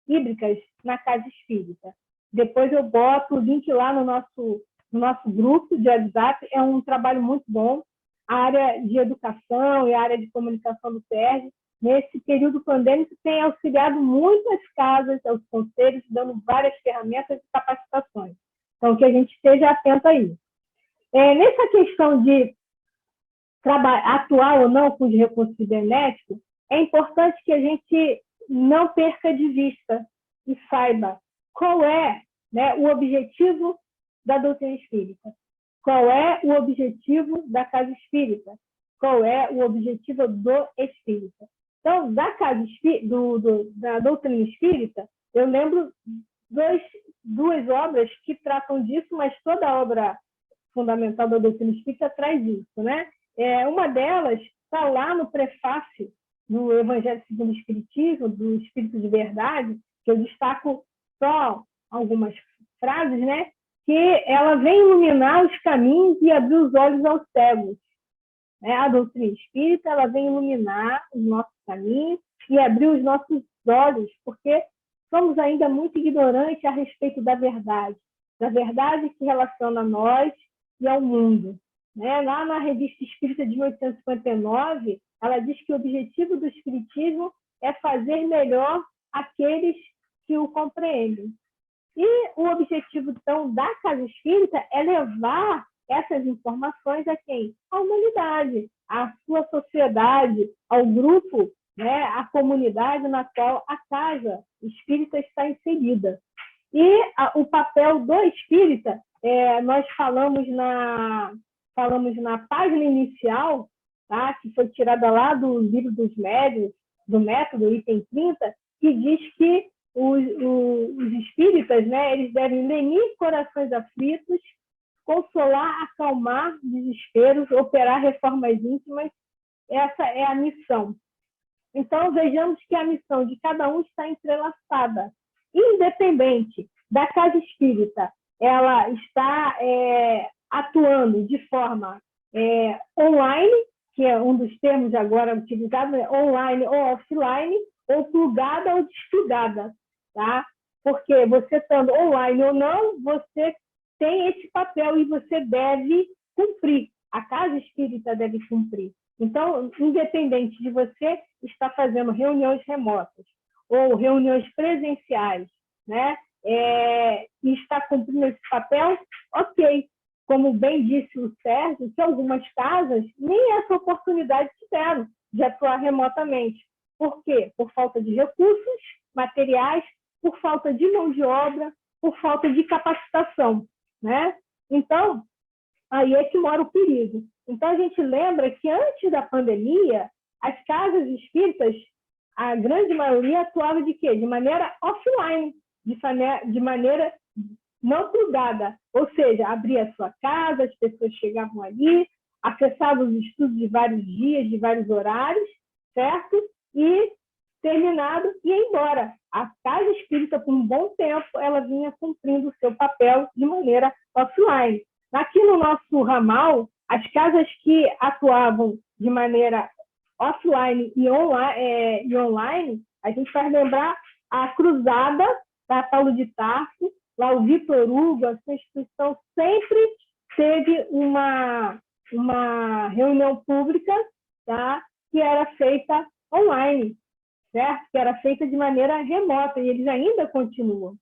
híbridas na casa espírita. Depois eu boto o link lá no nosso grupo de WhatsApp, é um trabalho muito bom. A área de educação e a área de comunicação do CR, nesse período pandêmico, tem auxiliado muitas casas, aos conselhos, dando várias ferramentas e capacitações. Então, que a gente esteja atento aí. Nessa questão de atuar ou não com os recursos cibernéticos, é importante que a gente não perca de vista e saiba qual é, né, o objetivo da doutrina espírita, qual é o objetivo da casa espírita, qual é o objetivo do espírita. Então, da doutrina espírita, eu lembro duas obras que tratam disso, mas toda a obra fundamental da doutrina espírita traz isso, né? Uma delas está lá no prefácio do Evangelho segundo o Espiritismo, do Espírito de Verdade, que eu destaco só algumas frases, né? Que ela vem iluminar os caminhos e abrir os olhos aos cegos. A doutrina espírita, ela vem iluminar os nossos caminhos e abrir os nossos olhos, porque somos ainda muito ignorantes a respeito da verdade que relaciona a nós e ao mundo. Lá na Revista Espírita de 1859, ela diz que o objetivo do Espiritismo é fazer melhor aqueles que o compreendem. E o objetivo, então, da Casa Espírita é levar essas informações a quem? À humanidade, à sua sociedade, ao grupo, né, à comunidade na qual a Casa Espírita está inserida. E o papel do Espírita, nós falamos na página inicial, tá, que foi tirada lá do Livro dos Médiuns, do Método, item 30, que diz que os espíritas, né, eles devem lenir corações aflitos, consolar, acalmar desesperos, operar reformas íntimas. Essa é a missão. Então, vejamos que a missão de cada um está entrelaçada. Independente da casa espírita, ela está atuando de forma online, que é um dos termos agora utilizados, online ou offline, ou plugada ou desplugada, tá? Porque você estando online ou não, você tem esse papel e você deve cumprir. A casa espírita deve cumprir. Então, independente de você estar fazendo reuniões remotas ou reuniões presenciais, né, e está cumprindo esse papel, ok. Como bem disse o Sérgio, que algumas casas nem essa oportunidade tiveram de atuar remotamente. Por quê? Por falta de recursos materiais, por falta de mão de obra, por falta de capacitação, né? Então, aí é que mora o perigo. Então, a gente lembra que antes da pandemia, as casas espíritas, a grande maioria atuava de quê? De maneira offline, de maneira não plugada, ou seja, abria a sua casa, as pessoas chegavam ali, acessavam os estudos de vários dias, de vários horários, certo? E, terminado, ia embora. A casa espírita, por um bom tempo, ela vinha cumprindo o seu papel de maneira offline. Aqui no nosso ramal, As casas que atuavam de maneira offline e online, a gente faz lembrar a Cruzada da Paulo de Tarso, lá o Vitor Hugo, essa instituição sempre teve uma reunião pública, tá? Que era feita online, certo? Que era feita de maneira remota, e eles ainda continuam.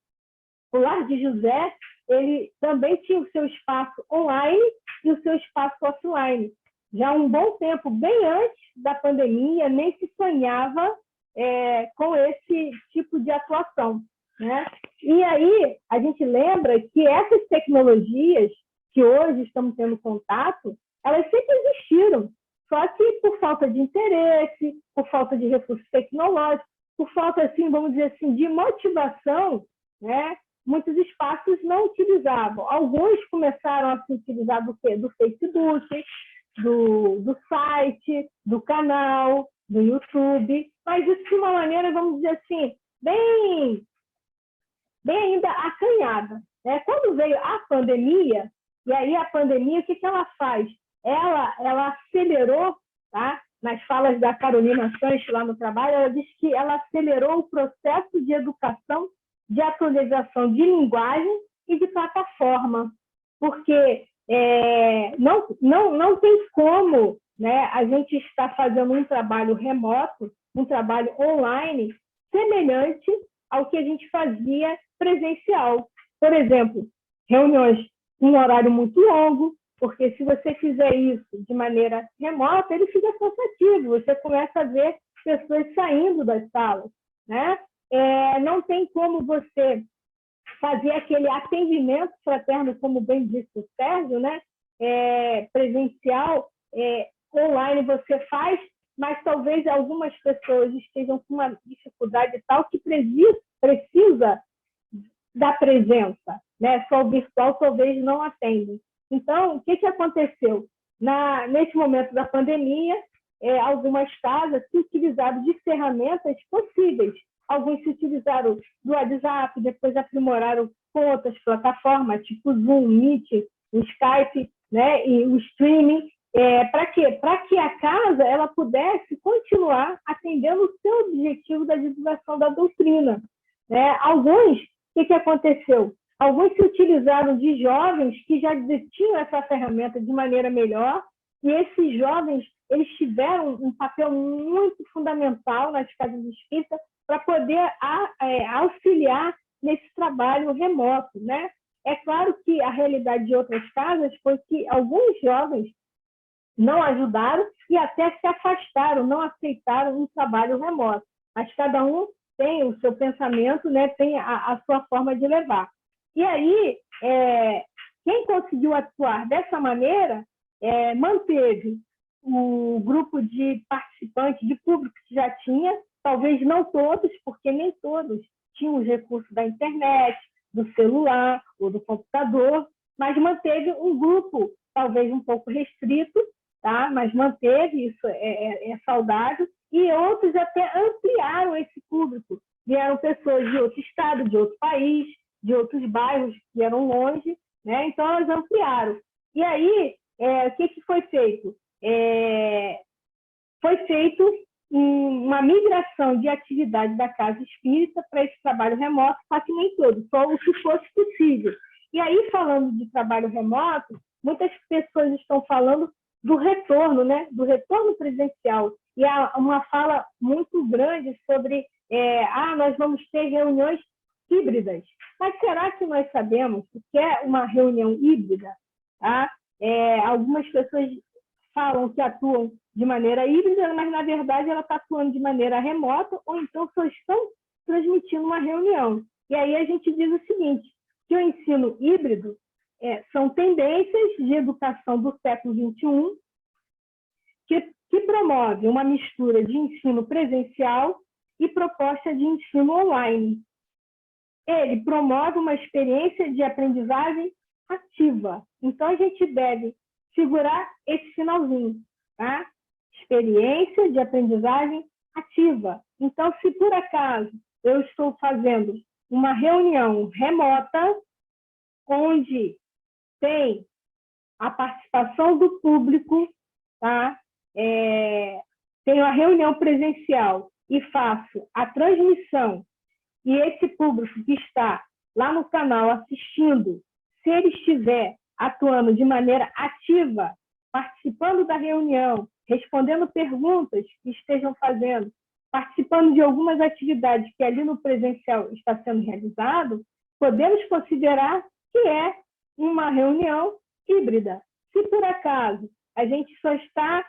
O Lar de José, ele também tinha o seu espaço online e o seu espaço offline. Já há um bom tempo, bem antes da pandemia, nem se sonhava com esse tipo de atuação, né? E aí, a gente lembra que essas tecnologias que hoje estamos tendo contato, elas sempre existiram, só que por falta de interesse, por falta de recursos tecnológicos, por falta, assim, vamos dizer assim, de motivação, né? Muitos espaços não utilizavam. Alguns começaram a se utilizar do quê? Do Facebook, do site, do canal, do YouTube, mas isso de uma maneira, vamos dizer assim, bem ainda acanhada, né? Quando veio a pandemia, e aí a pandemia, o que ela faz? Ela acelerou, tá? Nas falas da Carolina Sanches lá no trabalho, ela diz que ela acelerou o processo de educação, de atualização de linguagem e de plataforma, porque não tem como, né, a gente estar fazendo um trabalho remoto, um trabalho online, semelhante ao que a gente fazia presencial. Por exemplo, reuniões com um horário muito longo, porque se você fizer isso de maneira remota, ele fica cansativo, você começa a ver pessoas saindo das salas, né? Não tem como você fazer aquele atendimento fraterno, como bem disse o Sérgio, né? Presencial, online você faz, mas talvez algumas pessoas estejam com uma dificuldade tal que precisa da presença, né? Só o virtual talvez não atenda. Então, o que aconteceu? Nesse momento da pandemia, algumas casas se utilizaram de ferramentas possíveis. Alguns se utilizaram do WhatsApp, depois aprimoraram com outras plataformas, tipo Zoom, Meet, o Skype, né? E o streaming. Para quê? Para que a casa ela pudesse continuar atendendo o seu objetivo da divulgação da doutrina, né? Alguns, o que aconteceu? Alguns se utilizaram de jovens que já tinham essa ferramenta de maneira melhor, e esses jovens eles tiveram um papel muito fundamental nas casas espíritas para poder auxiliar nesse trabalho remoto, né? É claro que a realidade de outras casas foi que alguns jovens não ajudaram e até se afastaram, não aceitaram um trabalho remoto. Mas cada um tem o seu pensamento, né? Tem a sua forma de levar. E aí, quem conseguiu atuar dessa maneira manteve o grupo de participantes, de público que já tinha, talvez não todos, porque nem todos tinham os recursos da internet, do celular ou do computador, mas manteve um grupo, talvez um pouco restrito, tá? Mas manteve, isso é saudável, e outros até ampliaram esse público. Vieram pessoas de outro estado, de outro país, de outros bairros que eram longe, né? Então elas ampliaram. E aí, o que foi feito? Foi feito uma migração de atividade da casa espírita para esse trabalho remoto, só que nem todo, só o que fosse possível. E aí, falando de trabalho remoto, muitas pessoas estão falando do retorno, né? Do retorno presencial. E há uma fala muito grande sobre nós vamos ter reuniões híbridas. Mas será que nós sabemos o que é uma reunião híbrida? Tá? Algumas pessoas falam que atuam de maneira híbrida, mas, na verdade, ela está atuando de maneira remota ou então só estão transmitindo uma reunião. E aí a gente diz o seguinte, que o ensino híbrido são tendências de educação do século XXI que promove uma mistura de ensino presencial e proposta de ensino online. Ele promove uma experiência de aprendizagem ativa. Então, a gente deve segurar esse finalzinho, tá? Experiência de aprendizagem ativa. Então, se por acaso eu estou fazendo uma reunião remota, onde tem a participação do público, tá? Tenho a reunião presencial e faço a transmissão, e esse público que está lá no canal assistindo, se ele estiver atuando de maneira ativa, participando da reunião, respondendo perguntas que estejam fazendo, participando de algumas atividades que ali no presencial está sendo realizado, podemos considerar que é uma reunião híbrida. Se por acaso a gente só está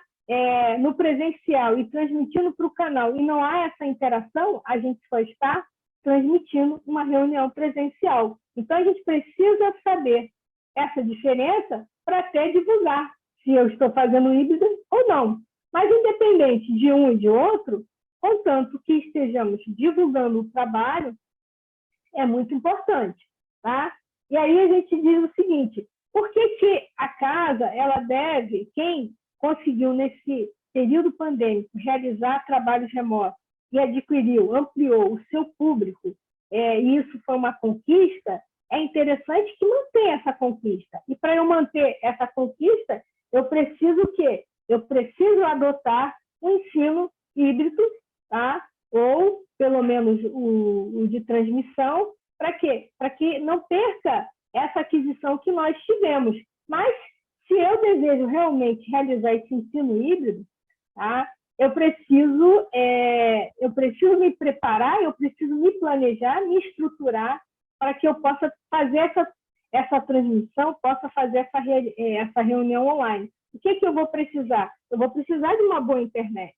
no presencial e transmitindo para o canal e não há essa interação, a gente só está transmitindo uma reunião presencial. Então, a gente precisa saber essa diferença para até divulgar se eu estou fazendo híbrido ou não. Mas, independente de um e de outro, contanto que estejamos divulgando o trabalho, é muito importante, tá? E aí a gente diz o seguinte: por que a casa, ela deve, quem conseguiu nesse período pandêmico realizar trabalhos remotos e adquiriu, ampliou o seu público, e isso foi uma conquista, é interessante que mantenha essa conquista. E para eu manter essa conquista, eu preciso o quê? Eu preciso adotar o ensino híbrido, tá? Ou pelo menos o de transmissão. Para quê? Para que não perca essa aquisição que nós tivemos. Mas, se eu desejo realmente realizar esse ensino híbrido, tá? Eu preciso me preparar, eu preciso me planejar, me estruturar para que eu possa fazer essa transmissão, possa fazer essa reunião online. O que eu vou precisar? Eu vou precisar de uma boa internet.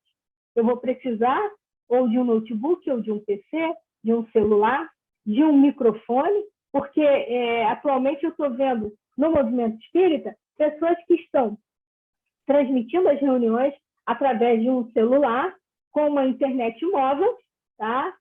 Eu vou precisar ou de um notebook, ou de um PC, de um celular, de um microfone, porque atualmente eu estou vendo no movimento espírita pessoas que estão transmitindo as reuniões através de um celular com uma internet móvel, tá?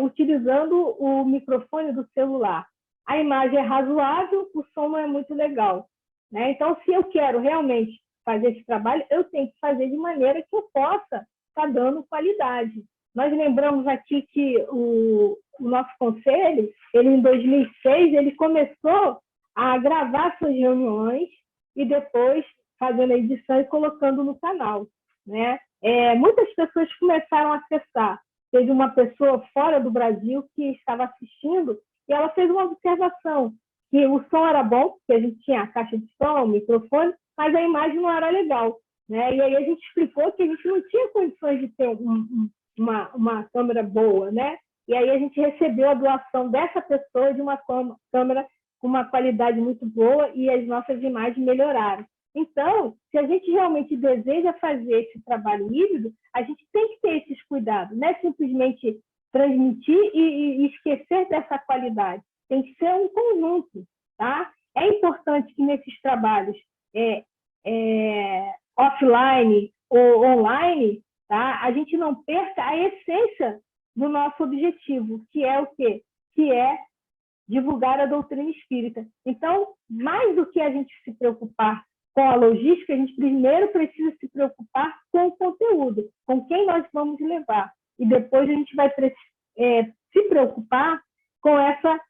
Utilizando o microfone do celular. A imagem é razoável, o som não é muito legal, né? Então, se eu quero realmente fazer esse trabalho, eu tenho que fazer de maneira que eu possa estar dando qualidade. Nós lembramos aqui que o nosso conselho, ele em 2006, ele começou a gravar suas reuniões e depois fazendo a edição e colocando no canal, né? Muitas pessoas começaram a acessar. Teve uma pessoa fora do Brasil que estava assistindo e ela fez uma observação que o som era bom, que a gente tinha a caixa de som, o microfone, mas a imagem não era legal, né? E aí a gente explicou que a gente não tinha condições de ter uma câmera boa, né? E aí a gente recebeu a doação dessa pessoa de uma câmera com uma qualidade muito boa e as nossas imagens melhoraram. Então, se a gente realmente deseja fazer esse trabalho híbrido, a gente tem que ter esses cuidados, não é simplesmente transmitir e esquecer dessa qualidade. Tem que ser um conjunto, tá? É importante que nesses trabalhos offline ou online, tá? A gente não perca a essência do nosso objetivo, que é o quê? Que é divulgar a doutrina espírita. Então, mais do que a gente se preocupar com a logística, a gente primeiro precisa se preocupar com o conteúdo, com quem nós vamos levar. E depois a gente vai se preocupar com essa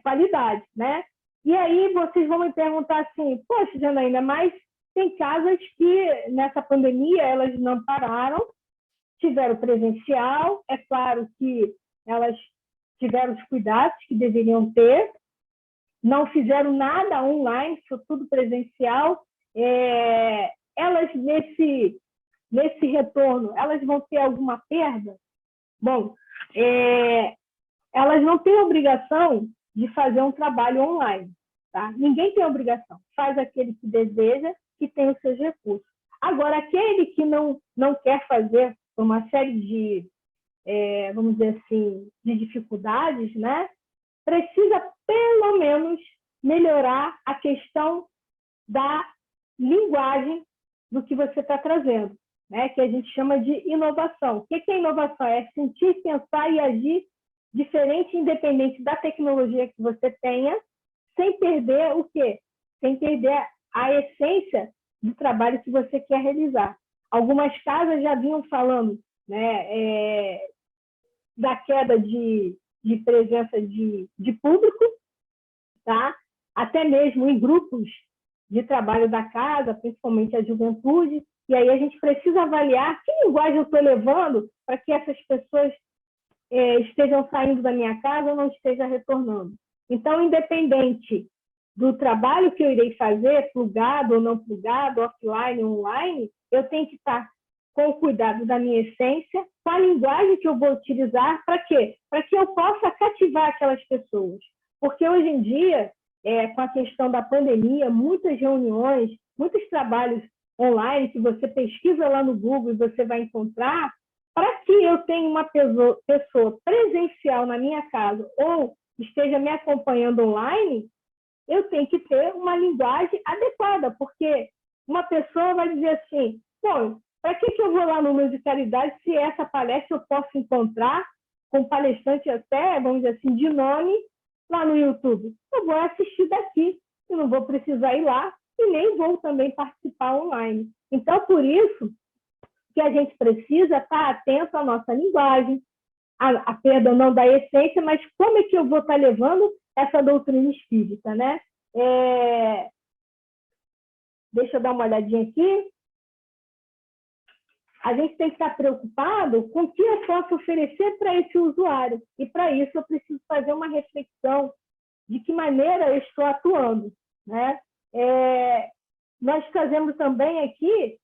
qualidade, né? E aí vocês vão me perguntar assim: poxa, Janaína, mas tem casas que nessa pandemia elas não pararam, tiveram presencial, é claro que elas tiveram os cuidados que deveriam ter, não fizeram nada online, foi tudo presencial. Elas, nesse retorno, elas vão ter alguma perda? Bom, elas não têm obrigação de fazer um trabalho online, tá? Ninguém tem obrigação. Faz aquele que deseja, que tem os seus recursos. Agora, aquele que não quer fazer por uma série de, vamos dizer assim, de dificuldades, né? Precisa, pelo menos, melhorar a questão da linguagem do que você está trazendo, né? Que a gente chama de inovação. O que é inovação? É sentir, pensar e agir diferente, independente da tecnologia que você tenha, sem perder o quê? Sem perder a essência do trabalho que você quer realizar. Algumas casas já vinham falando, né, da queda de presença de público, tá? Até mesmo em grupos de trabalho da casa, principalmente a juventude, e aí a gente precisa avaliar que linguagem eu estou levando para que essas pessoas estejam saindo da minha casa ou não estejam retornando. Então, independente do trabalho que eu irei fazer, plugado ou não plugado, offline ou online, eu tenho que estar com o cuidado da minha essência, com a linguagem que eu vou utilizar, para quê? Para que eu possa cativar aquelas pessoas. Porque hoje em dia, com a questão da pandemia, muitas reuniões, muitos trabalhos online que você pesquisa lá no Google e você vai encontrar, para que eu tenha uma pessoa presencial na minha casa ou esteja me acompanhando online, eu tenho que ter uma linguagem adequada, porque uma pessoa vai dizer assim, pô, para que eu vou lá no Núcleo de Caridade se essa palestra eu posso encontrar com palestrante até, vamos dizer assim, de nome lá no YouTube? Eu vou assistir daqui, eu não vou precisar ir lá e nem vou também participar online. Então, por isso que a gente precisa estar atento à nossa linguagem, a perda não da essência, mas como é que eu vou estar levando essa doutrina espírita, né? Deixa eu dar uma olhadinha aqui. A gente tem que estar preocupado com o que eu posso oferecer para esse usuário. E, para isso, eu preciso fazer uma reflexão de que maneira eu estou atuando, né? Nós trazemos também aqui,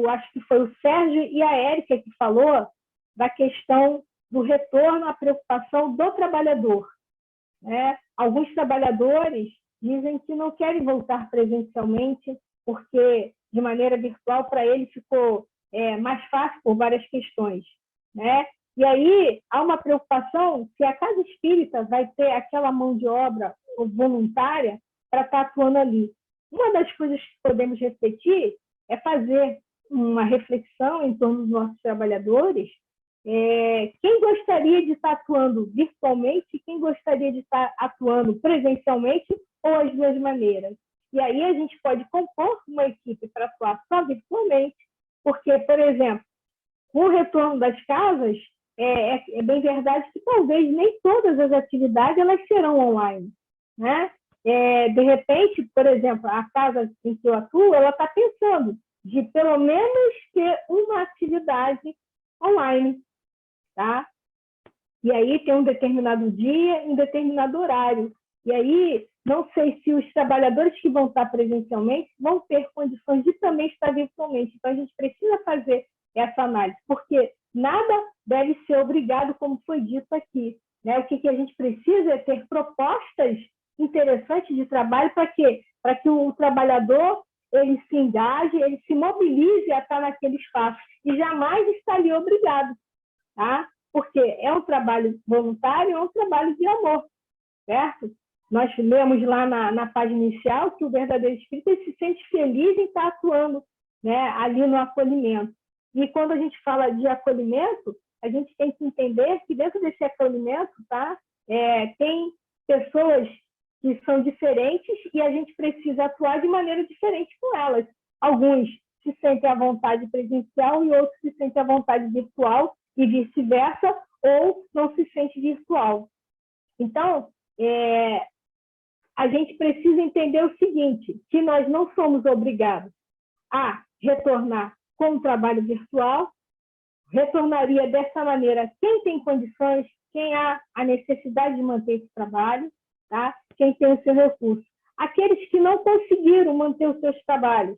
acho que foi o Sérgio e a Érica que falou da questão do retorno à preocupação do trabalhador, né? Alguns trabalhadores dizem que não querem voltar presencialmente porque, de maneira virtual, para ele ficou mais fácil por várias questões, né? E aí há uma preocupação se a casa espírita vai ter aquela mão de obra voluntária para estar atuando ali. Uma das coisas que podemos refletir é fazer uma reflexão em torno dos nossos trabalhadores. Quem gostaria de estar atuando virtualmente e quem gostaria de estar atuando presencialmente ou as duas maneiras. E aí a gente pode compor uma equipe para atuar só virtualmente, porque, por exemplo, com o retorno das casas, é bem verdade que talvez nem todas as atividades elas serão online, né? De repente, por exemplo, a casa em que eu atuo, ela está pensando de pelo menos ter uma atividade online, tá? E aí tem um determinado dia, um determinado horário. E aí, não sei se os trabalhadores que vão estar presencialmente vão ter condições de também estar virtualmente. Então, a gente precisa fazer essa análise, porque nada deve ser obrigado, como foi dito aqui, né? O que a gente precisa é ter propostas interessantes de trabalho para quê? Para que o trabalhador ele se engaje, ele se mobilize a estar naquele espaço e jamais está ali obrigado, tá? Porque é um trabalho voluntário, é um trabalho de amor, certo? Nós lemos lá na página inicial que o verdadeiro espírita se sente feliz em estar atuando, né, ali no acolhimento. E quando a gente fala de acolhimento, a gente tem que entender que dentro desse acolhimento, tá, tem pessoas que são diferentes e a gente precisa atuar de maneira diferente com elas. Alguns se sentem à vontade presencial e outros se sentem à vontade virtual e vice-versa, ou não se sente virtual. Então, a gente precisa entender o seguinte, que nós não somos obrigados a retornar com o trabalho virtual, retornaria dessa maneira quem tem condições, quem há a necessidade de manter esse trabalho, tá? Quem tem o seu recurso. Aqueles que não conseguiram manter os seus trabalhos,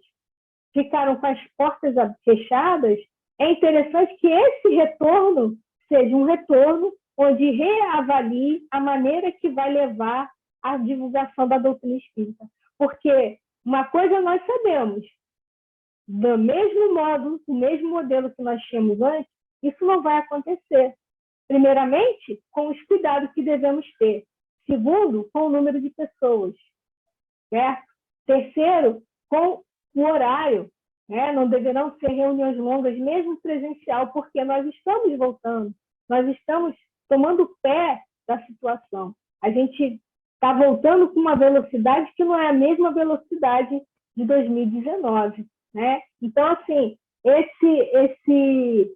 ficaram com as portas fechadas, é interessante que esse retorno seja um retorno onde reavalie a maneira que vai levar à divulgação da doutrina espírita. Porque uma coisa nós sabemos, do mesmo modo, do mesmo modelo que nós tínhamos antes, isso não vai acontecer. Primeiramente, com os cuidados que devemos ter. Segundo, com o número de pessoas, certo? Terceiro, com o horário, né? Não deverão ser reuniões longas, mesmo presencial, porque nós estamos voltando, nós estamos tomando pé da situação. A gente está voltando com uma velocidade que não é a mesma velocidade de 2019, né? Então, assim, esse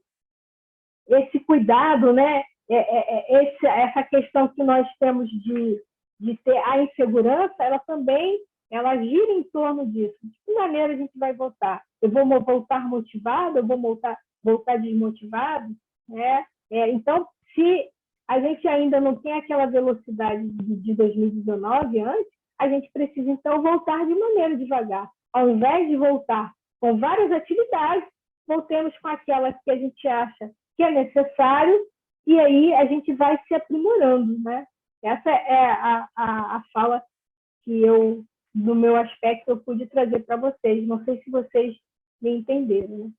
cuidado, né? Essa questão que nós temos de ter a insegurança, ela também ela gira em torno disso. De que maneira a gente vai voltar? Eu vou voltar motivado? Eu vou voltar desmotivado? Né? Então, se a gente ainda não tem aquela velocidade de 2019 antes, a gente precisa, então, voltar de maneira devagar. Ao invés de voltar com várias atividades, voltemos com aquela que a gente acha que é necessário, e aí a gente vai se aprimorando, né? Essa é a fala que eu, no meu aspecto, eu pude trazer para vocês. Não sei se vocês me entenderam, né?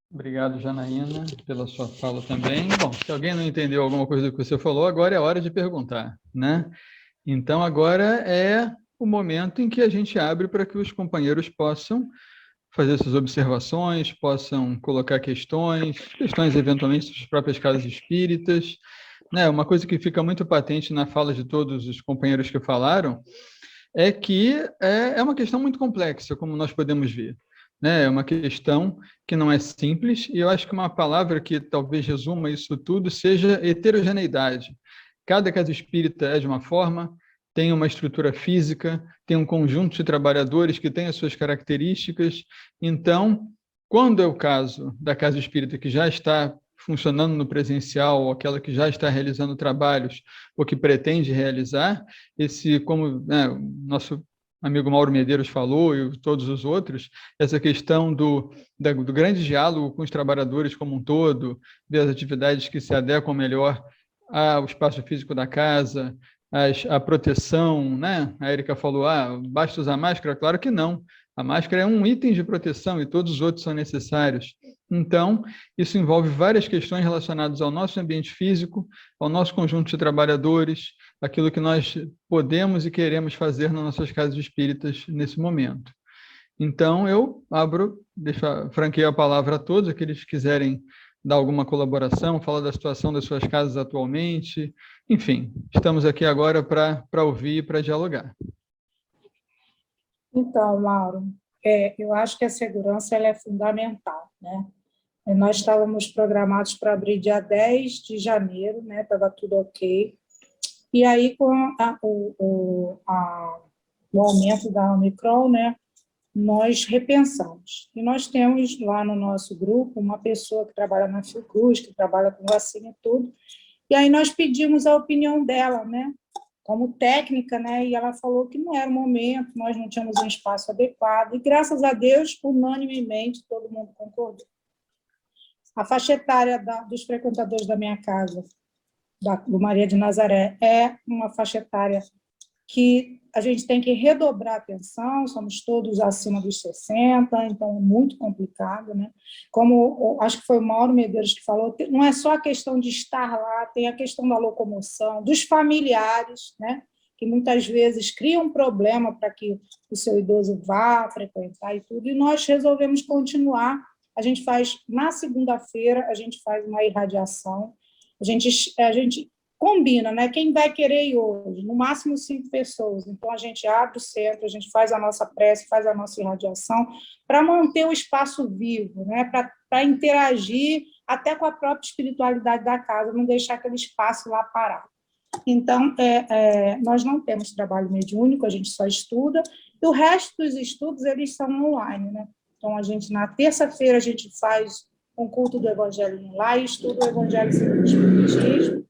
Obrigado, Janaína, pela sua fala também. Bom, se alguém não entendeu alguma coisa do que você falou, agora é a hora de perguntar, né? Então, agora é o momento em que a gente abre para que os companheiros possam fazer suas observações, possam colocar questões eventualmente das próprias casas espíritas, né? Uma coisa que fica muito patente na fala de todos os companheiros que falaram é que é uma questão muito complexa, como nós podemos ver. Né? É uma questão que não é simples, e eu acho que uma palavra que talvez resuma isso tudo seja heterogeneidade. Cada casa espírita é de uma forma, tem uma estrutura física, tem um conjunto de trabalhadores que tem as suas características. Então, quando é o caso da casa espírita que já está funcionando no presencial, ou aquela que já está realizando trabalhos, ou que pretende realizar, como o nosso amigo Mauro Medeiros falou, e todos os outros, essa questão do grande diálogo com os trabalhadores como um todo, ver as atividades que se adequam melhor ao espaço físico da casa, a proteção, né? A Érica falou, basta usar máscara? Claro que não. A máscara é um item de proteção e todos os outros são necessários. Então, isso envolve várias questões relacionadas ao nosso ambiente físico, ao nosso conjunto de trabalhadores, aquilo que nós podemos e queremos fazer nas nossas casas espíritas nesse momento. Então, eu franqueio a palavra a todos, aqueles que quiserem dar alguma colaboração, falar da situação das suas casas atualmente. Enfim, estamos aqui agora para ouvir e para dialogar.
Então, Mauro, eu acho que a segurança ela é fundamental, né? Nós estávamos programados para abrir dia 10 de janeiro, né? Estava tudo ok. E aí, com o aumento da Omicron, né? Nós repensamos. E nós temos lá no nosso grupo uma pessoa que trabalha na Fiocruz, que trabalha com vacina e tudo. E aí nós pedimos a opinião dela, né? Como técnica, né? E ela falou que não era o momento, nós não tínhamos um espaço adequado. E, graças a Deus, unanimemente, todo mundo concordou. A faixa etária dos frequentadores da minha casa, do Maria de Nazaré, é uma faixa etária que a gente tem que redobrar a atenção, somos todos acima dos 60, então é muito complicado, né? Como acho que foi o Mauro Medeiros que falou, não é só a questão de estar lá, tem a questão da locomoção, dos familiares, né? Que muitas vezes criam um problema para que o seu idoso vá frequentar e tudo, e nós resolvemos continuar. A gente faz, na segunda-feira, a gente faz uma irradiação, a gente combina, né? Quem vai querer ir hoje? No máximo 5 pessoas. Então, a gente abre o centro, a gente faz a nossa prece, faz a nossa irradiação, para manter o espaço vivo, né? Para interagir até com a própria espiritualidade da casa, não deixar aquele espaço lá parado. Então, nós não temos trabalho mediúnico, a gente só estuda, e o resto dos estudos, eles são online, né? Então, na terça-feira, a gente faz um culto do Evangelho lá e estuda o Evangelho segundo o Espiritismo.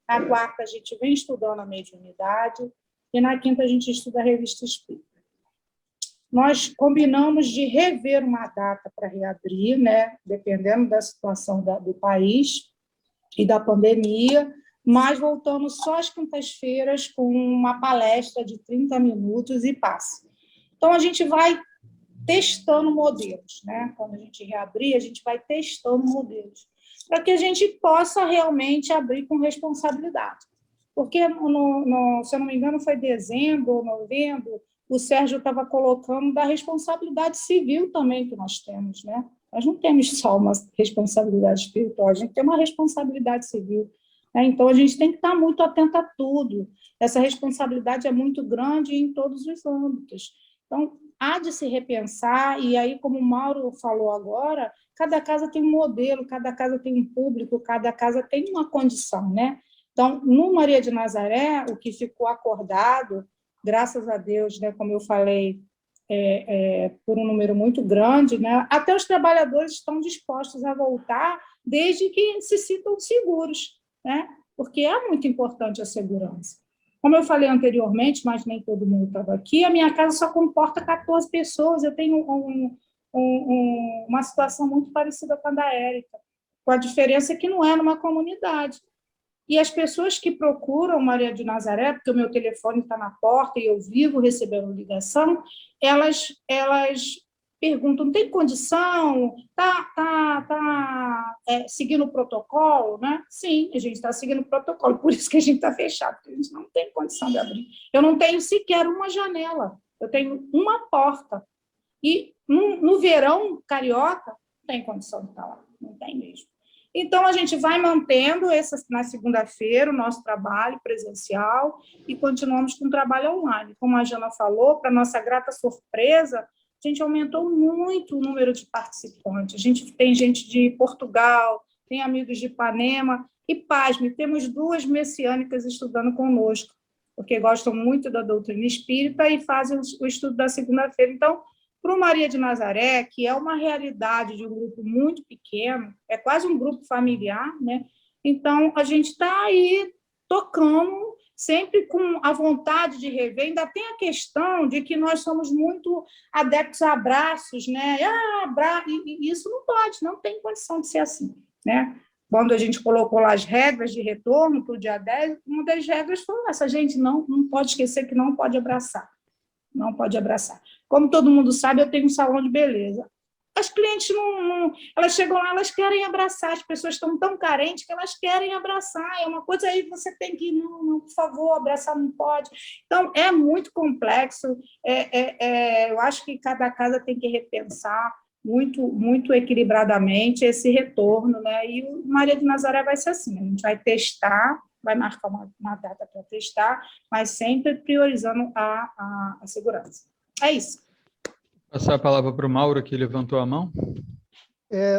Na quarta, a gente vem estudando a mediunidade, e na quinta, a gente estuda a Revista Espírita. Nós combinamos de rever uma data para reabrir, né, dependendo da situação do país e da pandemia, mas voltamos só às quintas-feiras com uma palestra de 30 minutos e passa. Então, a gente vai testando modelos, né? Quando a gente reabrir, a gente vai testando modelos, para que a gente possa realmente abrir com responsabilidade. Porque, se eu não me engano, foi dezembro ou novembro, o Sérgio estava colocando da responsabilidade civil também que nós temos, né? Nós não temos só uma responsabilidade espiritual, a gente tem uma responsabilidade civil, né? Então, a gente tem que estar muito atento a tudo. Essa responsabilidade é muito grande em todos os âmbitos. Então, há de se repensar, e aí, como o Mauro falou agora, cada casa tem um modelo, cada casa tem um público, cada casa tem uma condição, né? Então, Então, no Maria de Nazaré, o que ficou acordado, graças a Deus, né, como eu falei, por um número muito grande, né, até os trabalhadores estão dispostos a voltar, desde que se sintam seguros, né, porque é muito importante a segurança. Como eu falei anteriormente, mas nem todo mundo estava aqui, a minha casa só comporta 14 pessoas, eu tenho uma situação muito parecida com a da Érica, com a diferença que não é numa comunidade. E as pessoas que procuram Maria de Nazaré, porque o meu telefone está na porta e eu vivo recebendo ligação, elas perguntam, tem condição? Está seguindo o protocolo? Né? Sim, a gente está seguindo o protocolo, por isso que a gente está fechado, porque a gente não tem condição de abrir. Eu não tenho sequer uma janela, eu tenho uma porta. E no verão carioca, não tem condição de estar lá, não tem mesmo. Então, a gente vai mantendo na segunda-feira o nosso trabalho presencial e continuamos com o trabalho online. Como a Jana falou, para nossa grata surpresa, a gente aumentou muito o número de participantes. A gente tem gente de Portugal, tem amigos de Ipanema, e, pasme, temos 2 messiânicas estudando conosco, porque gostam muito da doutrina espírita e fazem o estudo da segunda-feira. Então, para o Maria de Nazaré, que é uma realidade de um grupo muito pequeno, é quase um grupo familiar, né? Então, a gente está aí tocando, sempre com a vontade de rever. Ainda tem a questão de que nós somos muito adeptos a abraços, né? E isso não pode, não tem condição de ser assim, né? Quando a gente colocou lá as regras de retorno para o dia 10, uma das regras foi essa: gente não pode esquecer que não pode abraçar. Não pode abraçar. Como todo mundo sabe, eu tenho um salão de beleza. As clientes elas chegam lá, elas querem abraçar, as pessoas estão tão carentes que elas querem abraçar, é uma coisa aí, você tem que, não, por favor, abraçar não pode. Então, é muito complexo, eu acho que cada casa tem que repensar muito equilibradamente esse retorno, né? E o Maria de Nazaré vai ser assim, a gente vai testar, vai marcar uma data para testar, mas sempre priorizando a segurança. É isso.
Passar a palavra para o Mauro, que levantou a mão.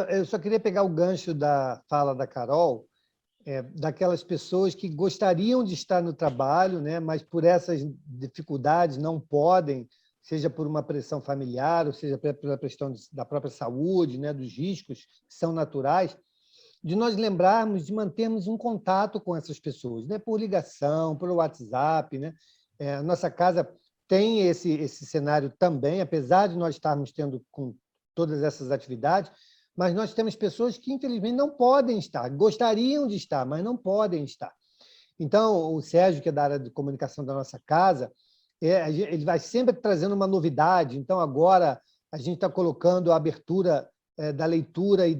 Eu só queria pegar o gancho da fala da Carol, daquelas pessoas que gostariam de estar no trabalho, né, mas por essas dificuldades não podem, seja por uma pressão familiar, ou seja pela questão da própria saúde, né, dos riscos que são naturais, de nós lembrarmos de mantermos um contato com essas pessoas, né? Por ligação, por WhatsApp. Né? A nossa casa tem esse cenário também, apesar de nós estarmos tendo com todas essas atividades, mas nós temos pessoas que, infelizmente, não podem estar, gostariam de estar, mas não podem estar. Então, o Sérgio, que é da área de comunicação da nossa casa, ele vai sempre trazendo uma novidade. Então, agora, a gente está colocando a abertura da leitura e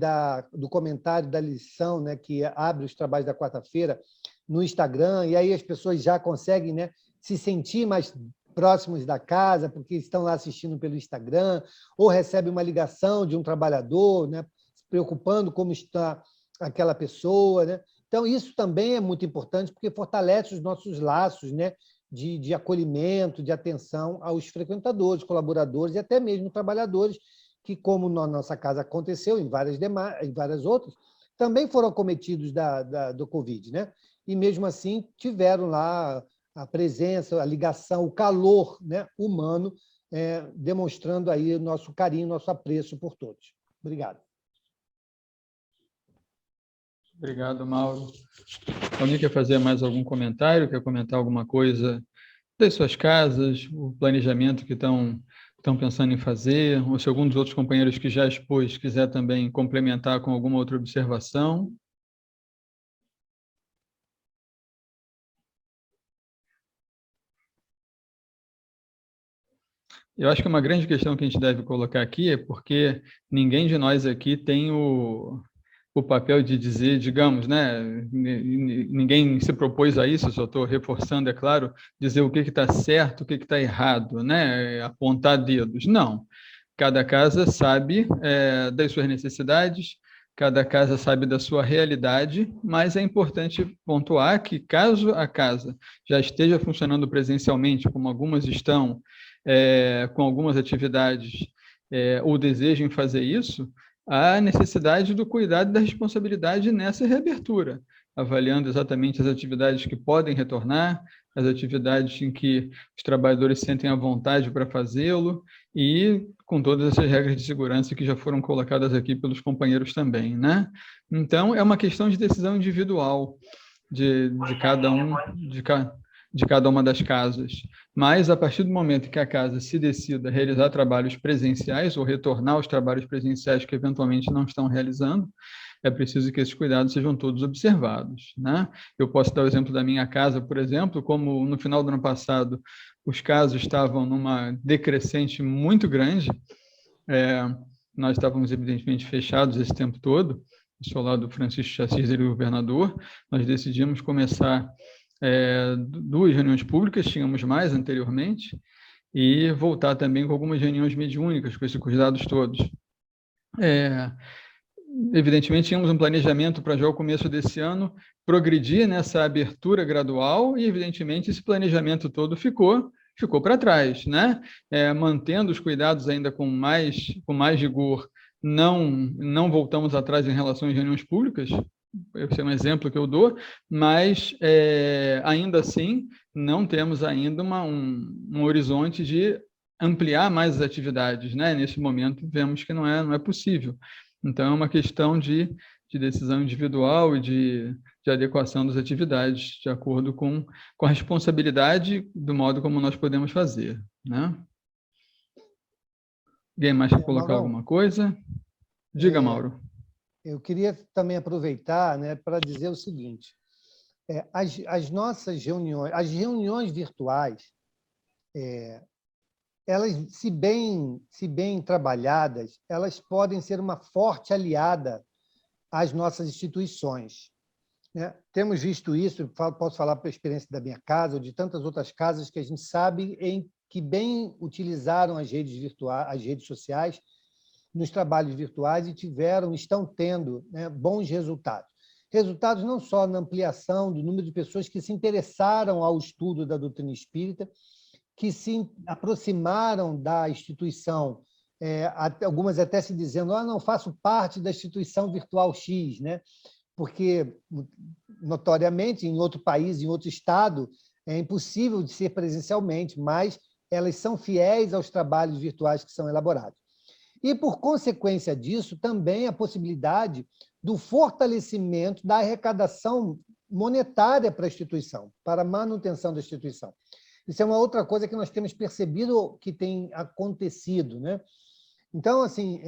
do comentário da lição, né, que abre os trabalhos da quarta-feira no Instagram, e aí as pessoas já conseguem, né, se sentir mais próximos da casa, porque estão lá assistindo pelo Instagram, ou recebem uma ligação de um trabalhador, né, se preocupando como está aquela pessoa. Né? Então, isso também é muito importante, porque fortalece os nossos laços, né, de acolhimento, de atenção aos frequentadores, colaboradores e até mesmo trabalhadores, que, como na nossa casa aconteceu, em várias outras, também foram acometidos do Covid, né? E, mesmo assim, tiveram lá a presença, a ligação, o calor, né, humano, demonstrando aí o nosso carinho, nosso apreço por todos. Obrigado.
Obrigado, Mauro. Alguém quer fazer mais algum comentário? Quer comentar alguma coisa das suas casas, o planejamento que estão pensando em fazer, ou se algum dos outros companheiros que já expôs quiser também complementar com alguma outra observação? Eu acho que uma grande questão que a gente deve colocar aqui é porque ninguém de nós aqui tem o papel de dizer, digamos, né, ninguém se propôs a isso, só estou reforçando, é claro, dizer o que está certo, o que está errado, né, apontar dedos. Não. Cada casa sabe das suas necessidades, cada casa sabe da sua realidade, mas é importante pontuar que, caso a casa já esteja funcionando presencialmente, como algumas estão, com algumas atividades, ou desejem fazer isso, há necessidade do cuidado e da responsabilidade nessa reabertura. avaliando exatamente as atividades que podem retornar, as atividades em que os trabalhadores sentem a vontade para fazê-lo e com todas essas regras de segurança que já foram colocadas aqui pelos companheiros também, né? Então, é uma questão de decisão individual de cada uma das casas. Mas, a partir do momento que a casa se decida realizar trabalhos presenciais ou retornar aos trabalhos presenciais que eventualmente não estão realizando, é preciso que esses cuidados sejam todos observados, né? Eu posso dar o exemplo da minha casa, por exemplo, como no final do ano passado os casos estavam numa decrescente muito grande, nós estávamos evidentemente fechados esse tempo todo, sou lá do Francisco Chassis, ele é governador, nós decidimos começar 2 reuniões públicas, tínhamos mais anteriormente, e voltar também com algumas reuniões mediúnicas, com esses cuidados todos. Evidentemente, tínhamos um planejamento para já ao começo desse ano progredir nessa abertura gradual e, evidentemente, esse planejamento todo ficou para trás, né? Mantendo os cuidados ainda com mais rigor, não voltamos atrás em relação às reuniões públicas, esse é um exemplo que eu dou, mas, ainda assim, não temos ainda um horizonte de ampliar mais as atividades, né? Nesse momento, vemos que não é possível. Então, é uma questão de decisão individual e de adequação das atividades, de acordo com a responsabilidade do modo como nós podemos fazer, né? Alguém mais quer colocar alguma coisa? Diga, Mauro.
Eu queria também aproveitar, né, para dizer o seguinte, as nossas reuniões, as reuniões virtuais, elas, se bem trabalhadas, elas podem ser uma forte aliada às nossas instituições, né? Temos visto isso, posso falar pela experiência da minha casa ou de tantas outras casas que a gente sabe que bem utilizaram as redes virtuais, as redes sociais nos trabalhos virtuais e estão tendo, né, bons resultados. Resultados não só na ampliação do número de pessoas que se interessaram ao estudo da doutrina espírita, que se aproximaram da instituição, algumas até se dizendo, não faço parte da instituição virtual X, né? Porque, notoriamente, em outro país, em outro estado, é impossível de ser presencialmente, mas elas são fiéis aos trabalhos virtuais que são elaborados. E, por consequência disso, também a possibilidade do fortalecimento da arrecadação monetária para a instituição, para a manutenção da instituição. Isso é uma outra coisa que nós temos percebido que tem acontecido, né? Então, assim,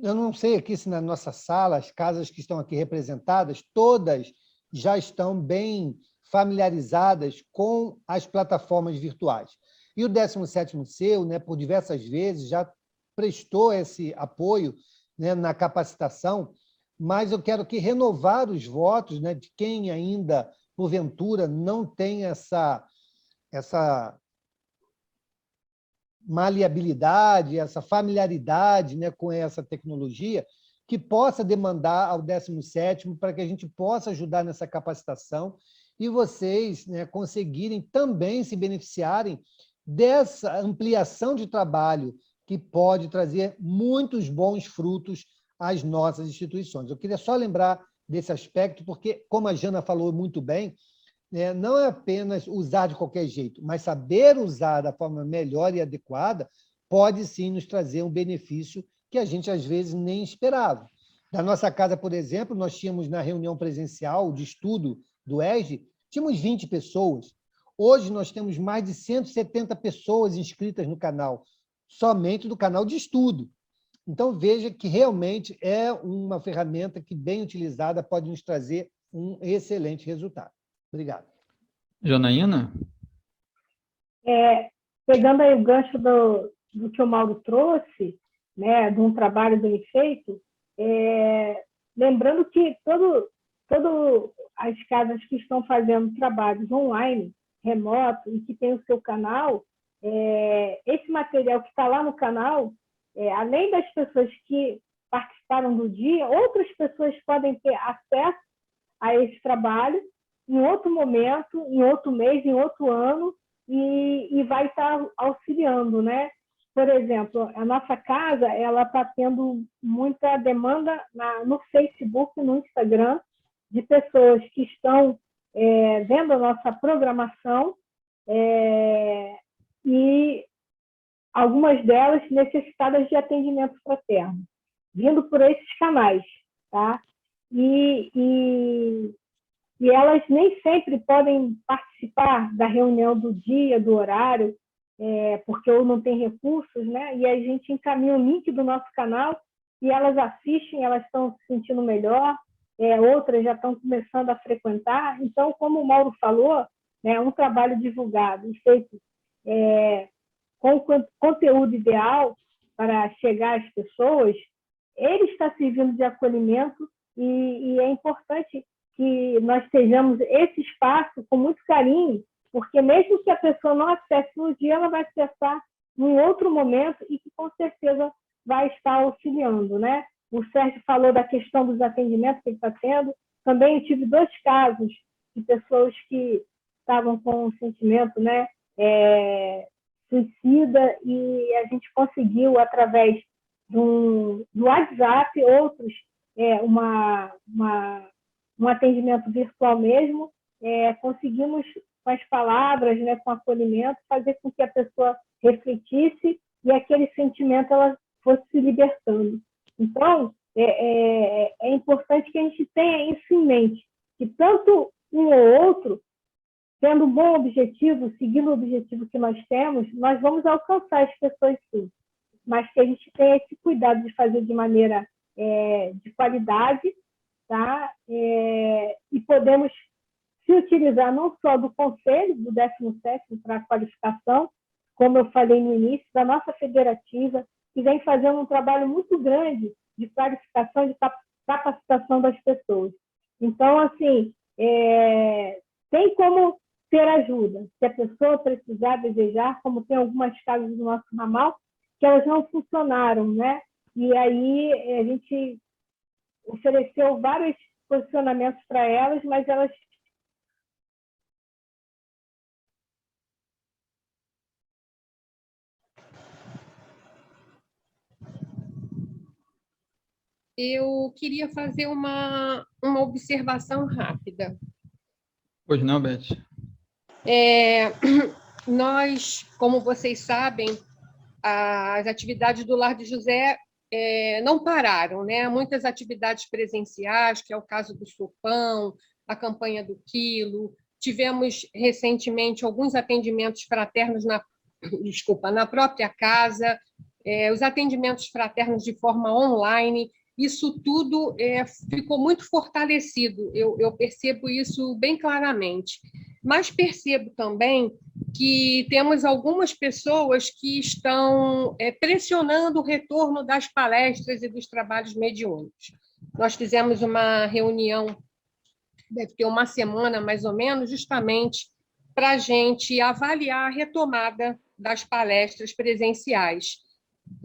eu não sei aqui se na nossa sala, as casas que estão aqui representadas, todas já estão bem familiarizadas com as plataformas virtuais. E o 17º CEU, né, por diversas vezes, já prestou esse apoio, né, na capacitação, mas eu quero aqui renovar os votos, né, de quem ainda, porventura, não tem essa maleabilidade, essa familiaridade, né, com essa tecnologia, que possa demandar ao 17º para que a gente possa ajudar nessa capacitação e vocês, né, conseguirem também se beneficiarem dessa ampliação de trabalho que pode trazer muitos bons frutos às nossas instituições. Eu queria só lembrar desse aspecto, porque, como a Jana falou muito bem, não é apenas usar de qualquer jeito, mas saber usar da forma melhor e adequada pode, sim, nos trazer um benefício que a gente, às vezes, nem esperava. Na nossa casa, por exemplo, nós tínhamos, na reunião presencial de estudo do ESG, tínhamos 20 pessoas. Hoje, nós temos mais de 170 pessoas inscritas no canal, somente do canal de estudo. Então, veja que realmente é uma ferramenta que, bem utilizada, pode nos trazer um excelente resultado. Obrigado.
Janaína?
Pegando aí o gancho do que o Mauro trouxe, né, de um trabalho bem feito, lembrando que todas as casas que estão fazendo trabalhos online, remoto, e que tem o seu canal, esse material que está lá no canal, além das pessoas que participaram do dia, outras pessoas podem ter acesso a esse trabalho em outro momento, em outro mês, em outro ano, e vai estar auxiliando, né? Por exemplo, a nossa casa ela está tendo muita demanda no Facebook, no Instagram, de pessoas que estão vendo a nossa programação e algumas delas necessitadas de atendimento fraterno, vindo por esses canais, tá? E elas nem sempre podem participar da reunião do dia, do horário, porque ou não tem recursos, né? E a gente encaminha o link do nosso canal e elas assistem, elas estão se sentindo melhor, outras já estão começando a frequentar. Então, como o Mauro falou, né, um trabalho divulgado e feito com o conteúdo ideal para chegar às pessoas, ele está servindo de acolhimento e é importante que nós estejamos esse espaço com muito carinho, porque mesmo que a pessoa não acesse no dia, ela vai acessar em outro momento e que com certeza vai estar auxiliando, né? O Sérgio falou da questão dos atendimentos que ele está tendo. Também eu tive 2 casos de pessoas que estavam com um sentimento, né, suicida, e a gente conseguiu, através do WhatsApp, outros, um atendimento virtual mesmo, conseguimos, com as palavras, né, com acolhimento, fazer com que a pessoa refletisse e aquele sentimento ela fosse se libertando. Então, é importante que a gente tenha isso em mente, que tanto um ou outro, tendo um bom objetivo, seguindo o objetivo que nós temos, nós vamos alcançar as pessoas sim, mas que a gente tenha esse cuidado de fazer de maneira de qualidade, tá? E podemos se utilizar não só do conselho, do 17º para a qualificação, como eu falei no início, da nossa federativa, que vem fazendo um trabalho muito grande de qualificação, de capacitação das pessoas. Então, assim, tem como ter ajuda. Se a pessoa precisar, desejar, como tem algumas casas do nosso ramal, que elas não funcionaram, né? E aí a gente ofereceu vários posicionamentos para elas, mas elas...
Eu queria fazer uma observação rápida.
Pois não, Beth?
Nós, como vocês sabem, as atividades do Lar de José não pararam, né? Muitas atividades presenciais, que é o caso do sopão, a campanha do quilo. Tivemos recentemente alguns atendimentos fraternos na própria casa, os atendimentos fraternos de forma online. Isso tudo ficou muito fortalecido, eu percebo isso bem claramente. Mas percebo também que temos algumas pessoas que estão pressionando o retorno das palestras e dos trabalhos mediúnicos. Nós fizemos uma reunião, deve ter uma semana mais ou menos, justamente para a gente avaliar a retomada das palestras presenciais.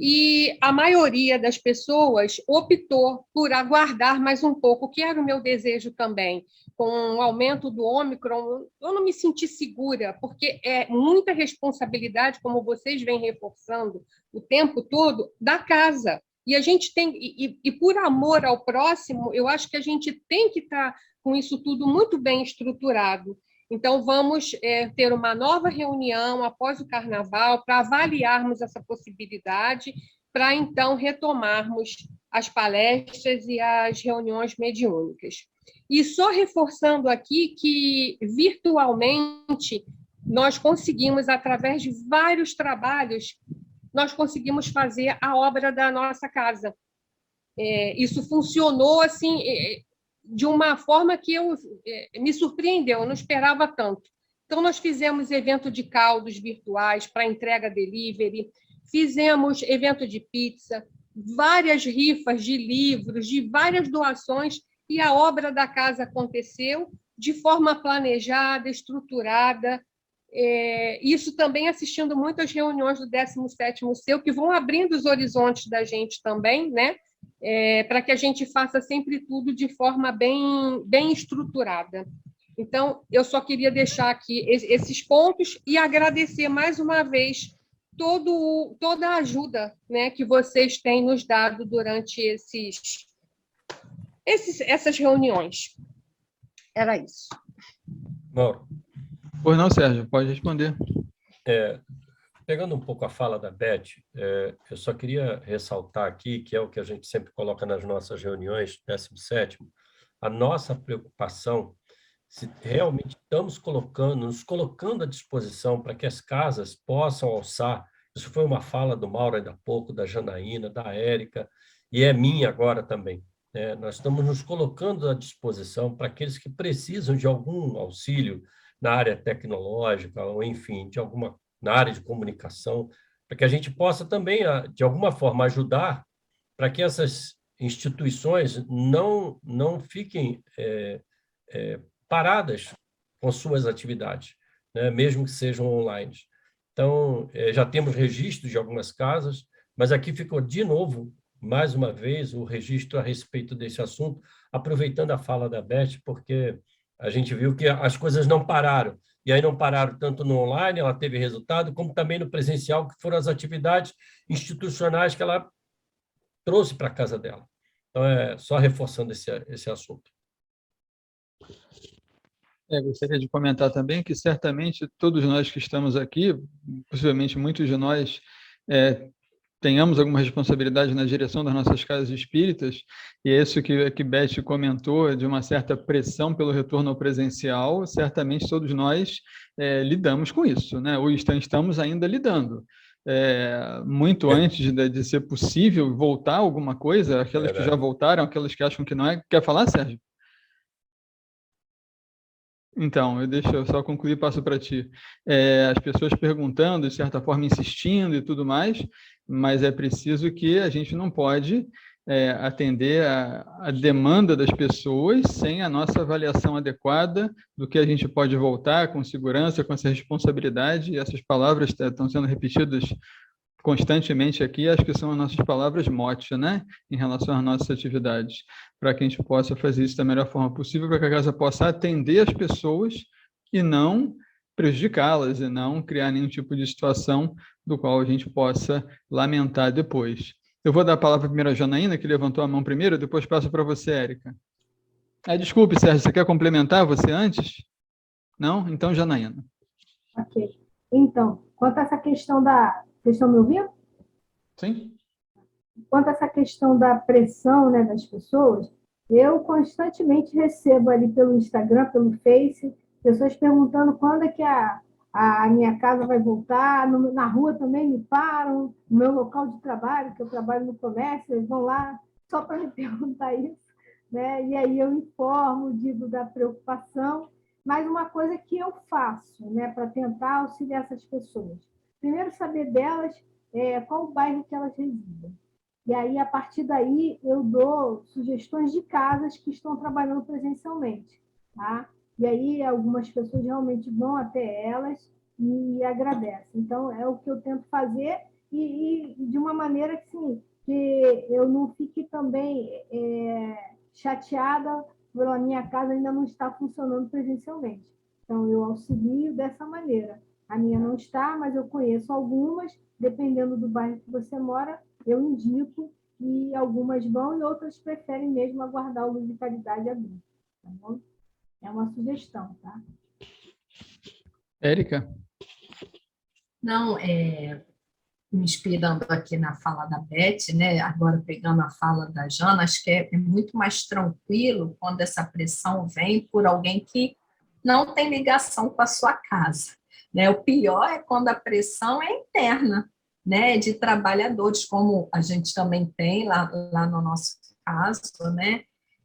E a maioria das pessoas optou por aguardar mais um pouco, que era o meu desejo também. Com o aumento do Ômicron, eu não me senti segura, porque é muita responsabilidade, como vocês vêm reforçando o tempo todo, da casa. E a gente tem, e por amor ao próximo, eu acho que a gente tem que estar com isso tudo muito bem estruturado. Então, vamos ter uma nova reunião após o Carnaval para avaliarmos essa possibilidade, para então retomarmos as palestras e as reuniões mediúnicas. E só reforçando aqui que, virtualmente, nós conseguimos, através de vários trabalhos, nós conseguimos fazer a obra da nossa casa. Isso funcionou assim... de uma forma que me surpreendeu, eu não esperava tanto. Então, nós fizemos evento de caldos virtuais para entrega delivery, fizemos evento de pizza, várias rifas de livros, de várias doações, e a obra da casa aconteceu de forma planejada, estruturada. Isso também assistindo muito às reuniões do 17º CEU, que vão abrindo os horizontes da gente também, né? Para que a gente faça sempre tudo de forma bem estruturada. Então, eu só queria deixar aqui esses pontos e agradecer mais uma vez toda a ajuda, né, que vocês têm nos dado durante essas reuniões.
Era isso.
Mauro.
Pois não, Sérgio, pode responder.
Pegando um pouco a fala da Beth, eu só queria ressaltar aqui, que é o que a gente sempre coloca nas nossas reuniões, 17º, a nossa preocupação, se realmente estamos nos colocando à disposição para que as casas possam alçar. Isso foi uma fala do Mauro ainda há pouco, da Janaína, da Érica, e é minha agora também. Nós estamos nos colocando à disposição para aqueles que precisam de algum auxílio na área tecnológica, ou enfim, na área de comunicação, para que a gente possa também, de alguma forma, ajudar para que essas instituições não fiquem paradas com suas atividades, né? Mesmo que sejam online. Então, já temos registros de algumas casas, mas aqui ficou de novo, mais uma vez, o registro a respeito desse assunto, aproveitando a fala da Beth, porque a gente viu que as coisas não pararam, e aí não pararam tanto no online, ela teve resultado, como também no presencial, que foram as atividades institucionais que ela trouxe para a casa dela. Então, só reforçando esse assunto.
Gostaria de comentar também que certamente todos nós que estamos aqui, possivelmente muitos de nós, tenhamos alguma responsabilidade na direção das nossas casas espíritas, e isso que Beth comentou, de uma certa pressão pelo retorno ao presencial, certamente todos nós lidamos com isso, né? Ou estamos ainda lidando. Muito antes de ser possível voltar alguma coisa, aquelas que já voltaram, aquelas que acham que não é. Quer falar, Sérgio? Então, deixa eu só concluir e passo para ti. As pessoas perguntando, de certa forma insistindo e tudo mais, mas é preciso que a gente não pode atender a demanda das pessoas sem a nossa avaliação adequada do que a gente pode voltar com segurança, com essa responsabilidade, e essas palavras estão sendo repetidas constantemente aqui, acho que são as nossas palavras mote, né, em relação às nossas atividades, para que a gente possa fazer isso da melhor forma possível, para que a casa possa atender as pessoas e não prejudicá-las, e não criar nenhum tipo de situação do qual a gente possa lamentar depois. Eu vou dar a palavra primeiro à Janaína, que levantou a mão primeiro, depois passo para você, Érica. Desculpe, Sérgio, você quer complementar você antes? Não? Então, Janaína.
Ok. Então, quanto a essa questão da... Vocês estão me ouvindo?
Sim.
Quanto a essa questão da pressão, né, das pessoas, eu constantemente recebo ali pelo Instagram, pelo Face, pessoas perguntando quando é que a minha casa vai voltar. Na rua também me param, no meu local de trabalho, que eu trabalho no comércio, eles vão lá só para me perguntar isso, né? E aí eu informo, digo da preocupação, mas uma coisa que eu faço, né, para tentar auxiliar essas pessoas. Primeiro, saber delas qual o bairro que elas residem. E aí, a partir daí, eu dou sugestões de casas que estão trabalhando presencialmente. Tá? E aí, algumas pessoas realmente vão até elas e agradecem. Então, é o que eu tento fazer e de uma maneira que eu não fique também chateada pela minha casa ainda não estar funcionando presencialmente. Então, eu auxilio dessa maneira. A minha não está, mas eu conheço algumas, dependendo do bairro que você mora, eu indico, e algumas vão e outras preferem mesmo aguardar o Luz de Caridade abrir. Tá bom? É uma sugestão, tá?
Érica?
Não, me inspirando aqui na fala da Beth, né? Agora pegando a fala da Jana, acho que é muito mais tranquilo quando essa pressão vem por alguém que não tem ligação com a sua casa. Né? O pior é quando a pressão é interna, né? De trabalhadores, como a gente também tem lá no nosso caso, né?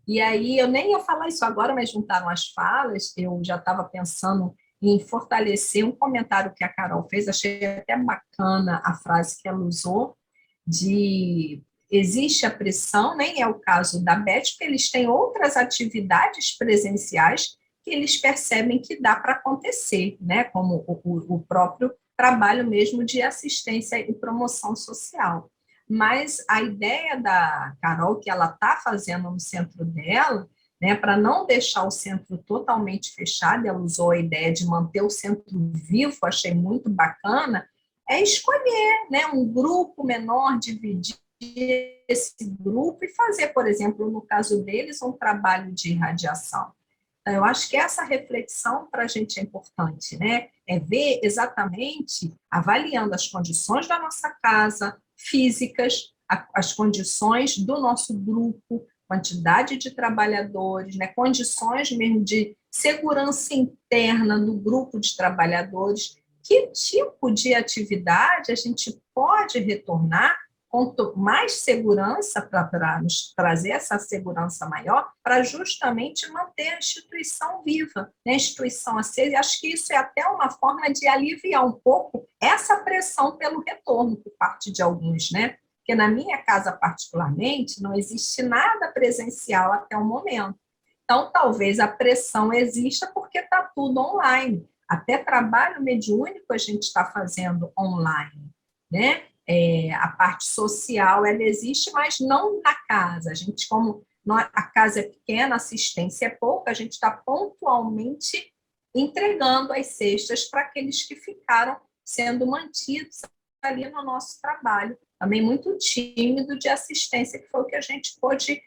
E aí, eu nem ia falar isso agora, mas juntaram as falas, eu já estava pensando em fortalecer um comentário que a Carol fez, achei até bacana a frase que ela usou, de existe a pressão, nem é o caso da Beth, porque eles têm outras atividades presenciais que eles percebem que dá para acontecer, né? Como o próprio trabalho mesmo de assistência e promoção social. Mas a ideia da Carol, que ela está fazendo no centro dela, né, para não deixar o centro totalmente fechado, ela usou a ideia de manter o centro vivo, achei muito bacana, é escolher, né, um grupo menor, dividir esse grupo e fazer, por exemplo, no caso deles, um trabalho de irradiação. Então, eu acho que essa reflexão para a gente é importante, né? É ver exatamente, avaliando as condições da nossa casa, físicas, as condições do nosso grupo, quantidade de trabalhadores, né? Condições mesmo de segurança interna no grupo de trabalhadores, que tipo de atividade a gente pode retornar com mais segurança para nos trazer essa segurança maior, para justamente manter a instituição viva, né? A instituição acesa. E acho que isso é até uma forma de aliviar um pouco essa pressão pelo retorno por parte de alguns, né? Porque na minha casa, particularmente, não existe nada presencial até o momento. Então, talvez a pressão exista porque está tudo online. Até trabalho mediúnico a gente está fazendo online, né? A parte social, ela existe, mas não na casa. A gente, como a casa é pequena, a assistência é pouca, a gente está pontualmente entregando as cestas para aqueles que ficaram sendo mantidos ali no nosso trabalho. Também muito tímido de assistência, que foi o que a gente pôde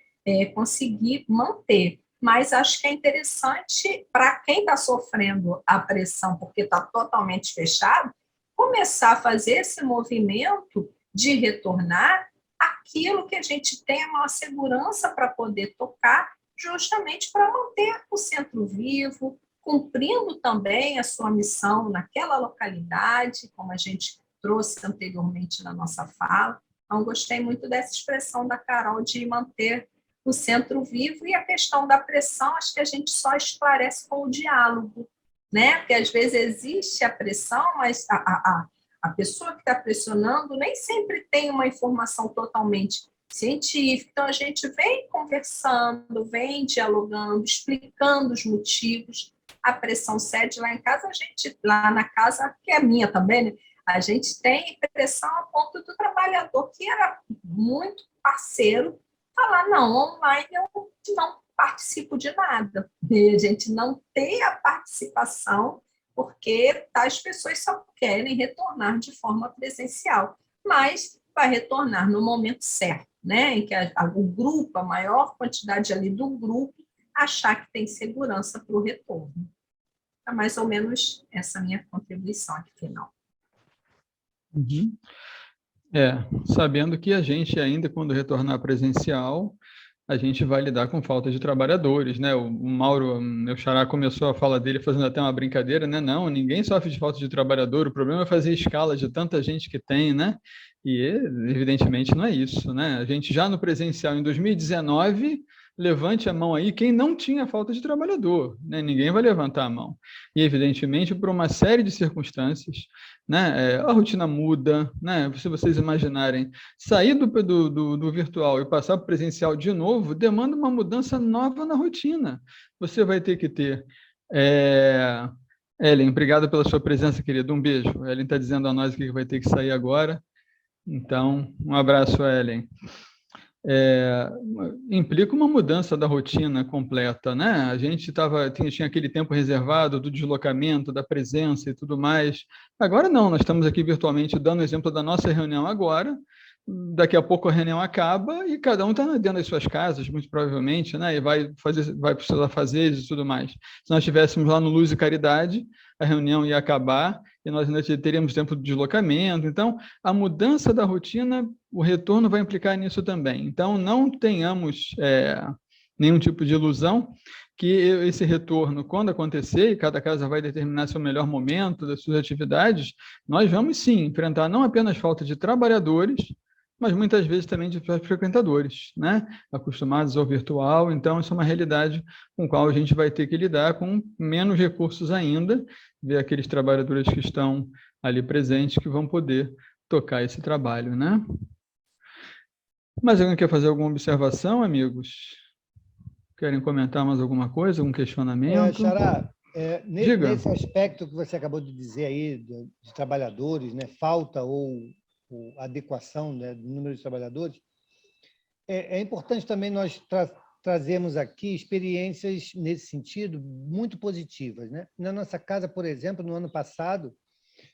conseguir manter. Mas acho que é interessante para quem está sofrendo a pressão, porque está totalmente fechado, começar a fazer esse movimento de retornar aquilo que a gente tem a maior segurança para poder tocar, justamente para manter o centro vivo, cumprindo também a sua missão naquela localidade, como a gente trouxe anteriormente na nossa fala. Então, gostei muito dessa expressão da Carol de manter o centro vivo, e a questão da pressão, acho que a gente só esclarece com o diálogo, né? Porque às vezes existe a pressão, mas a pessoa que está pressionando nem sempre tem uma informação totalmente científica. Então, a gente vem conversando, vem dialogando, explicando os motivos. A pressão cede lá em casa, a gente, lá na casa, que é minha também, né? A gente tem pressão a ponto do trabalhador, que era muito parceiro, falar, não, online eu não participo de nada. E a gente não tem a participação porque as pessoas só querem retornar de forma presencial, mas vai retornar no momento certo, né? Em que o grupo, a maior quantidade ali do grupo, achar que tem segurança para o retorno. É mais ou menos essa minha contribuição aqui final.
Uhum. Sabendo que a gente ainda, quando retornar presencial, a gente vai lidar com falta de trabalhadores, né? O Mauro, meu xará, começou a fala dele fazendo até uma brincadeira, né? Não, ninguém sofre de falta de trabalhador, o problema é fazer escala de tanta gente que tem, né? E, evidentemente, não é isso, né? A gente já no presencial, em 2019, levante a mão aí quem não tinha falta de trabalhador, né? Ninguém vai levantar a mão. E, evidentemente, por uma série de circunstâncias, né? A rotina muda, né? Se vocês imaginarem, sair do virtual e passar para o presencial de novo, demanda uma mudança nova na rotina. Você vai ter que ter... Ellen, obrigado pela sua presença, querida. Um beijo. Ellen está dizendo a nós que vai ter que sair agora. Então, um abraço, Ellen. Implica uma mudança da rotina completa, né? A gente tinha aquele tempo reservado do deslocamento, da presença e tudo mais. Agora não, nós estamos aqui virtualmente dando o exemplo da nossa reunião agora. Daqui a pouco a reunião acaba e cada um está dentro das suas casas, muito provavelmente, né? E vai precisar fazer e tudo mais. Se nós estivéssemos lá no Luz e Caridade, a reunião ia acabar e nós ainda teríamos tempo de deslocamento. Então, a mudança da rotina, o retorno vai implicar nisso também. Então, não tenhamos nenhum tipo de ilusão que esse retorno, quando acontecer, e cada casa vai determinar seu melhor momento das suas atividades, nós vamos sim enfrentar não apenas falta de trabalhadores, mas muitas vezes também de frequentadores, né? Acostumados ao virtual. Então, isso é uma realidade com a qual a gente vai ter que lidar com menos recursos ainda, ver aqueles trabalhadores que estão ali presentes que vão poder tocar esse trabalho, né? Mas alguém quer fazer alguma observação, amigos? Querem comentar mais alguma coisa, algum questionamento?
Xará, nesse aspecto que você acabou de dizer aí, de trabalhadores, né, falta ou adequação, né, do número de trabalhadores, é importante também nós trazermos aqui experiências nesse sentido muito positivas, né? Na nossa casa, por exemplo, no ano passado,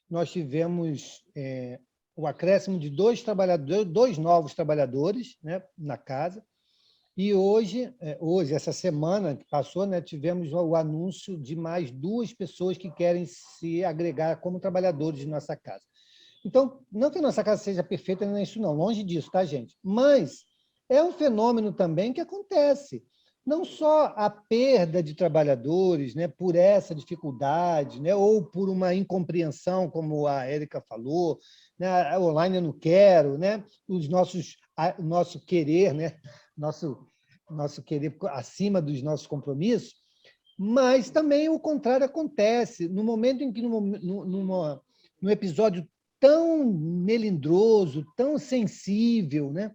nós tivemos o acréscimo de dois novos trabalhadores, né, na casa, E hoje, essa semana que passou, né, tivemos o anúncio de mais 2 pessoas que querem se agregar como trabalhadores de nossa casa. Então, não que a nossa casa seja perfeita, não é isso não, longe disso, tá, gente? Mas é um fenômeno também que acontece. Não só a perda de trabalhadores, né, por essa dificuldade, né, ou por uma incompreensão, como a Érica falou, né, online eu não quero, né, nosso querer, né, nosso querer acima dos nossos compromissos, mas também o contrário acontece. No momento em que, num episódio tão melindroso, tão sensível, né,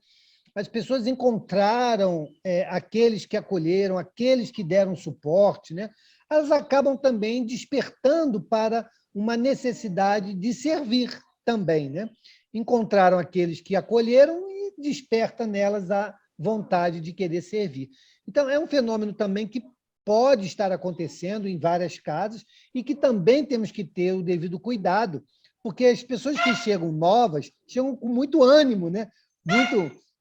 as pessoas encontraram aqueles que acolheram, aqueles que deram suporte, né? Elas acabam também despertando para uma necessidade de servir também, né? Encontraram aqueles que acolheram e desperta nelas a vontade de querer servir. Então, é um fenômeno também que pode estar acontecendo em várias casas e que também temos que ter o devido cuidado, porque as pessoas que chegam novas chegam com muito ânimo, né?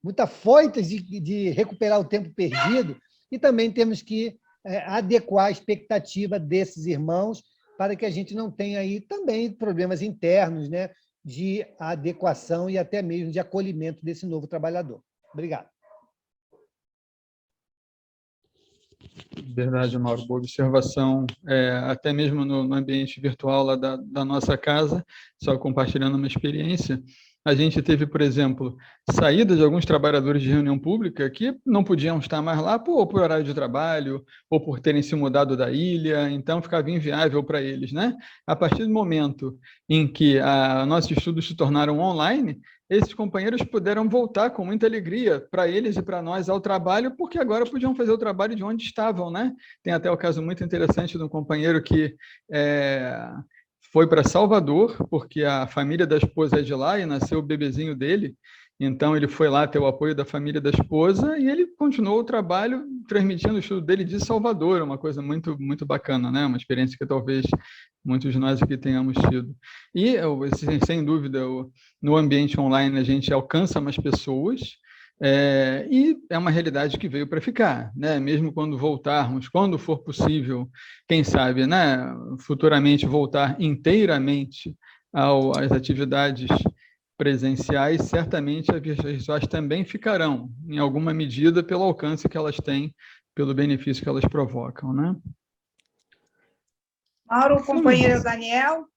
Muita foitas de recuperar o tempo perdido, e também temos que adequar a expectativa desses irmãos para que a gente não tenha aí também problemas internos, né, de adequação e até mesmo de acolhimento desse novo trabalhador. Obrigado.
Verdade, Mauro, boa observação. Até mesmo no ambiente virtual lá da nossa casa, só compartilhando uma experiência, a gente teve, por exemplo, saída de alguns trabalhadores de reunião pública que não podiam estar mais lá ou por horário de trabalho, ou por terem se mudado da ilha, então ficava inviável para eles, né? A partir do momento em que nossos estudos se tornaram online, esses companheiros puderam voltar com muita alegria para eles e para nós ao trabalho, porque agora podiam fazer o trabalho de onde estavam, né? Tem até o caso muito interessante de um companheiro que foi para Salvador, porque a família da esposa é de lá e nasceu o bebezinho dele, então ele foi lá ter o apoio da família da esposa e ele continuou o trabalho transmitindo o estudo dele de Salvador, uma coisa muito, muito bacana, né? Uma experiência que talvez muitos de nós aqui tenhamos tido. E, sem dúvida, no ambiente online a gente alcança mais pessoas, e é uma realidade que veio para ficar, né? Mesmo quando voltarmos, quando for possível, quem sabe, né, futuramente voltar inteiramente às atividades presenciais, certamente as virtuais também ficarão, em alguma medida, pelo alcance que elas têm, pelo benefício que elas provocam, né?
Mauro, o companheiro Daniel?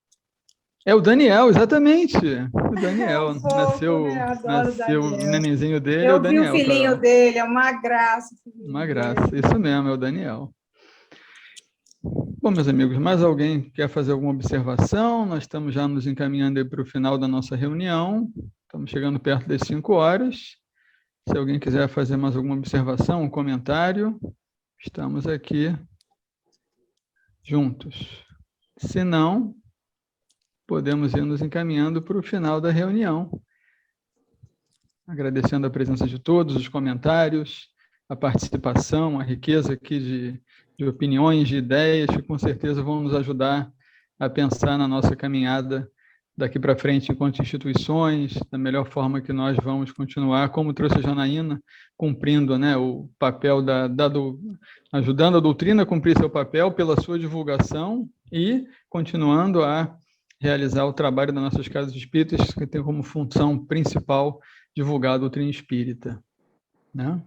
É o Daniel, exatamente. O Daniel. Nasceu o nenenzinho dele, é o Daniel.
Eu vi o filhinho dele, é uma graça.
Uma graça, isso mesmo, é o Daniel. Bom, meus amigos, mais alguém quer fazer alguma observação? Nós estamos já nos encaminhando para o final da nossa reunião. Estamos chegando perto das 5 horas. Se alguém quiser fazer mais alguma observação, um comentário, estamos aqui juntos. Se não, podemos ir nos encaminhando para o final da reunião. Agradecendo a presença de todos, os comentários, a participação, a riqueza aqui de opiniões, de ideias, que com certeza vão nos ajudar a pensar na nossa caminhada daqui para frente enquanto instituições, da melhor forma que nós vamos continuar, como trouxe a Janaína, cumprindo, né, o papel ajudando a doutrina a cumprir seu papel pela sua divulgação e continuando a realizar o trabalho das nossas casas espíritas, que tem como função principal divulgar a doutrina espírita, né?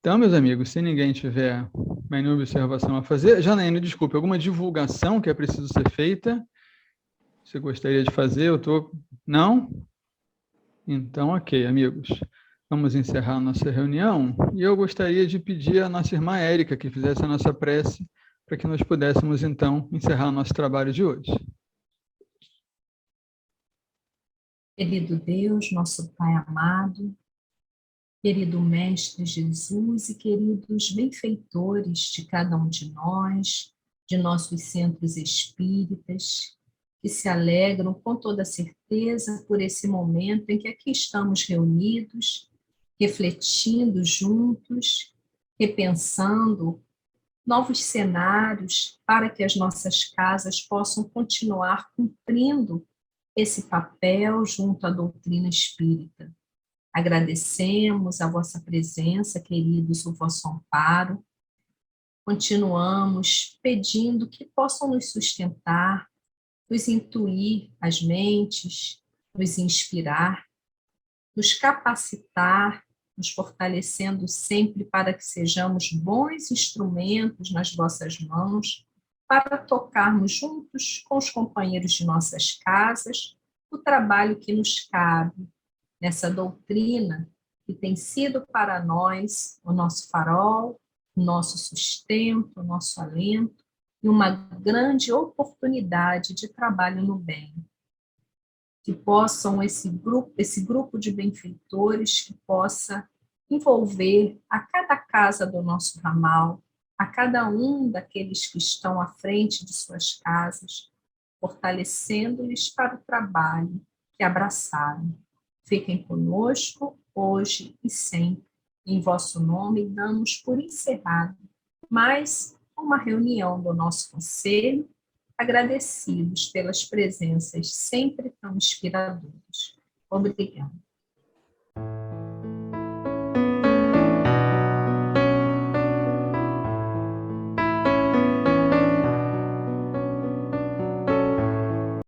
Então, meus amigos, se ninguém tiver mais nenhuma observação a fazer, Janaína, desculpe, alguma divulgação que é preciso ser feita? Você gostaria de fazer? Não? Então, ok, amigos. Vamos encerrar a nossa reunião e eu gostaria de pedir à nossa irmã Érica que fizesse a nossa prece para que nós pudéssemos, então, encerrar o nosso trabalho de hoje.
Querido Deus, nosso Pai amado, querido Mestre Jesus e queridos benfeitores de cada um de nós, de nossos centros espíritas, que se alegram com toda certeza por esse momento em que aqui estamos reunidos, refletindo juntos, repensando novos cenários para que as nossas casas possam continuar cumprindo esse papel junto à doutrina espírita. Agradecemos a vossa presença, queridos, o vosso amparo. Continuamos pedindo que possam nos sustentar, nos intuir as mentes, nos inspirar, nos capacitar, nos fortalecendo sempre para que sejamos bons instrumentos nas vossas mãos, para tocarmos juntos com os companheiros de nossas casas o trabalho que nos cabe nessa doutrina que tem sido para nós o nosso farol, o nosso sustento, o nosso alento e uma grande oportunidade de trabalho no bem. Que possam esse grupo de benfeitores, que possa envolver a cada casa do nosso ramal, a cada um daqueles que estão à frente de suas casas, fortalecendo-lhes para o trabalho que abraçaram. Fiquem conosco hoje e sempre. Em vosso nome, damos por encerrado mais uma reunião do nosso conselho, agradecidos pelas presenças sempre tão inspiradoras. Obrigada.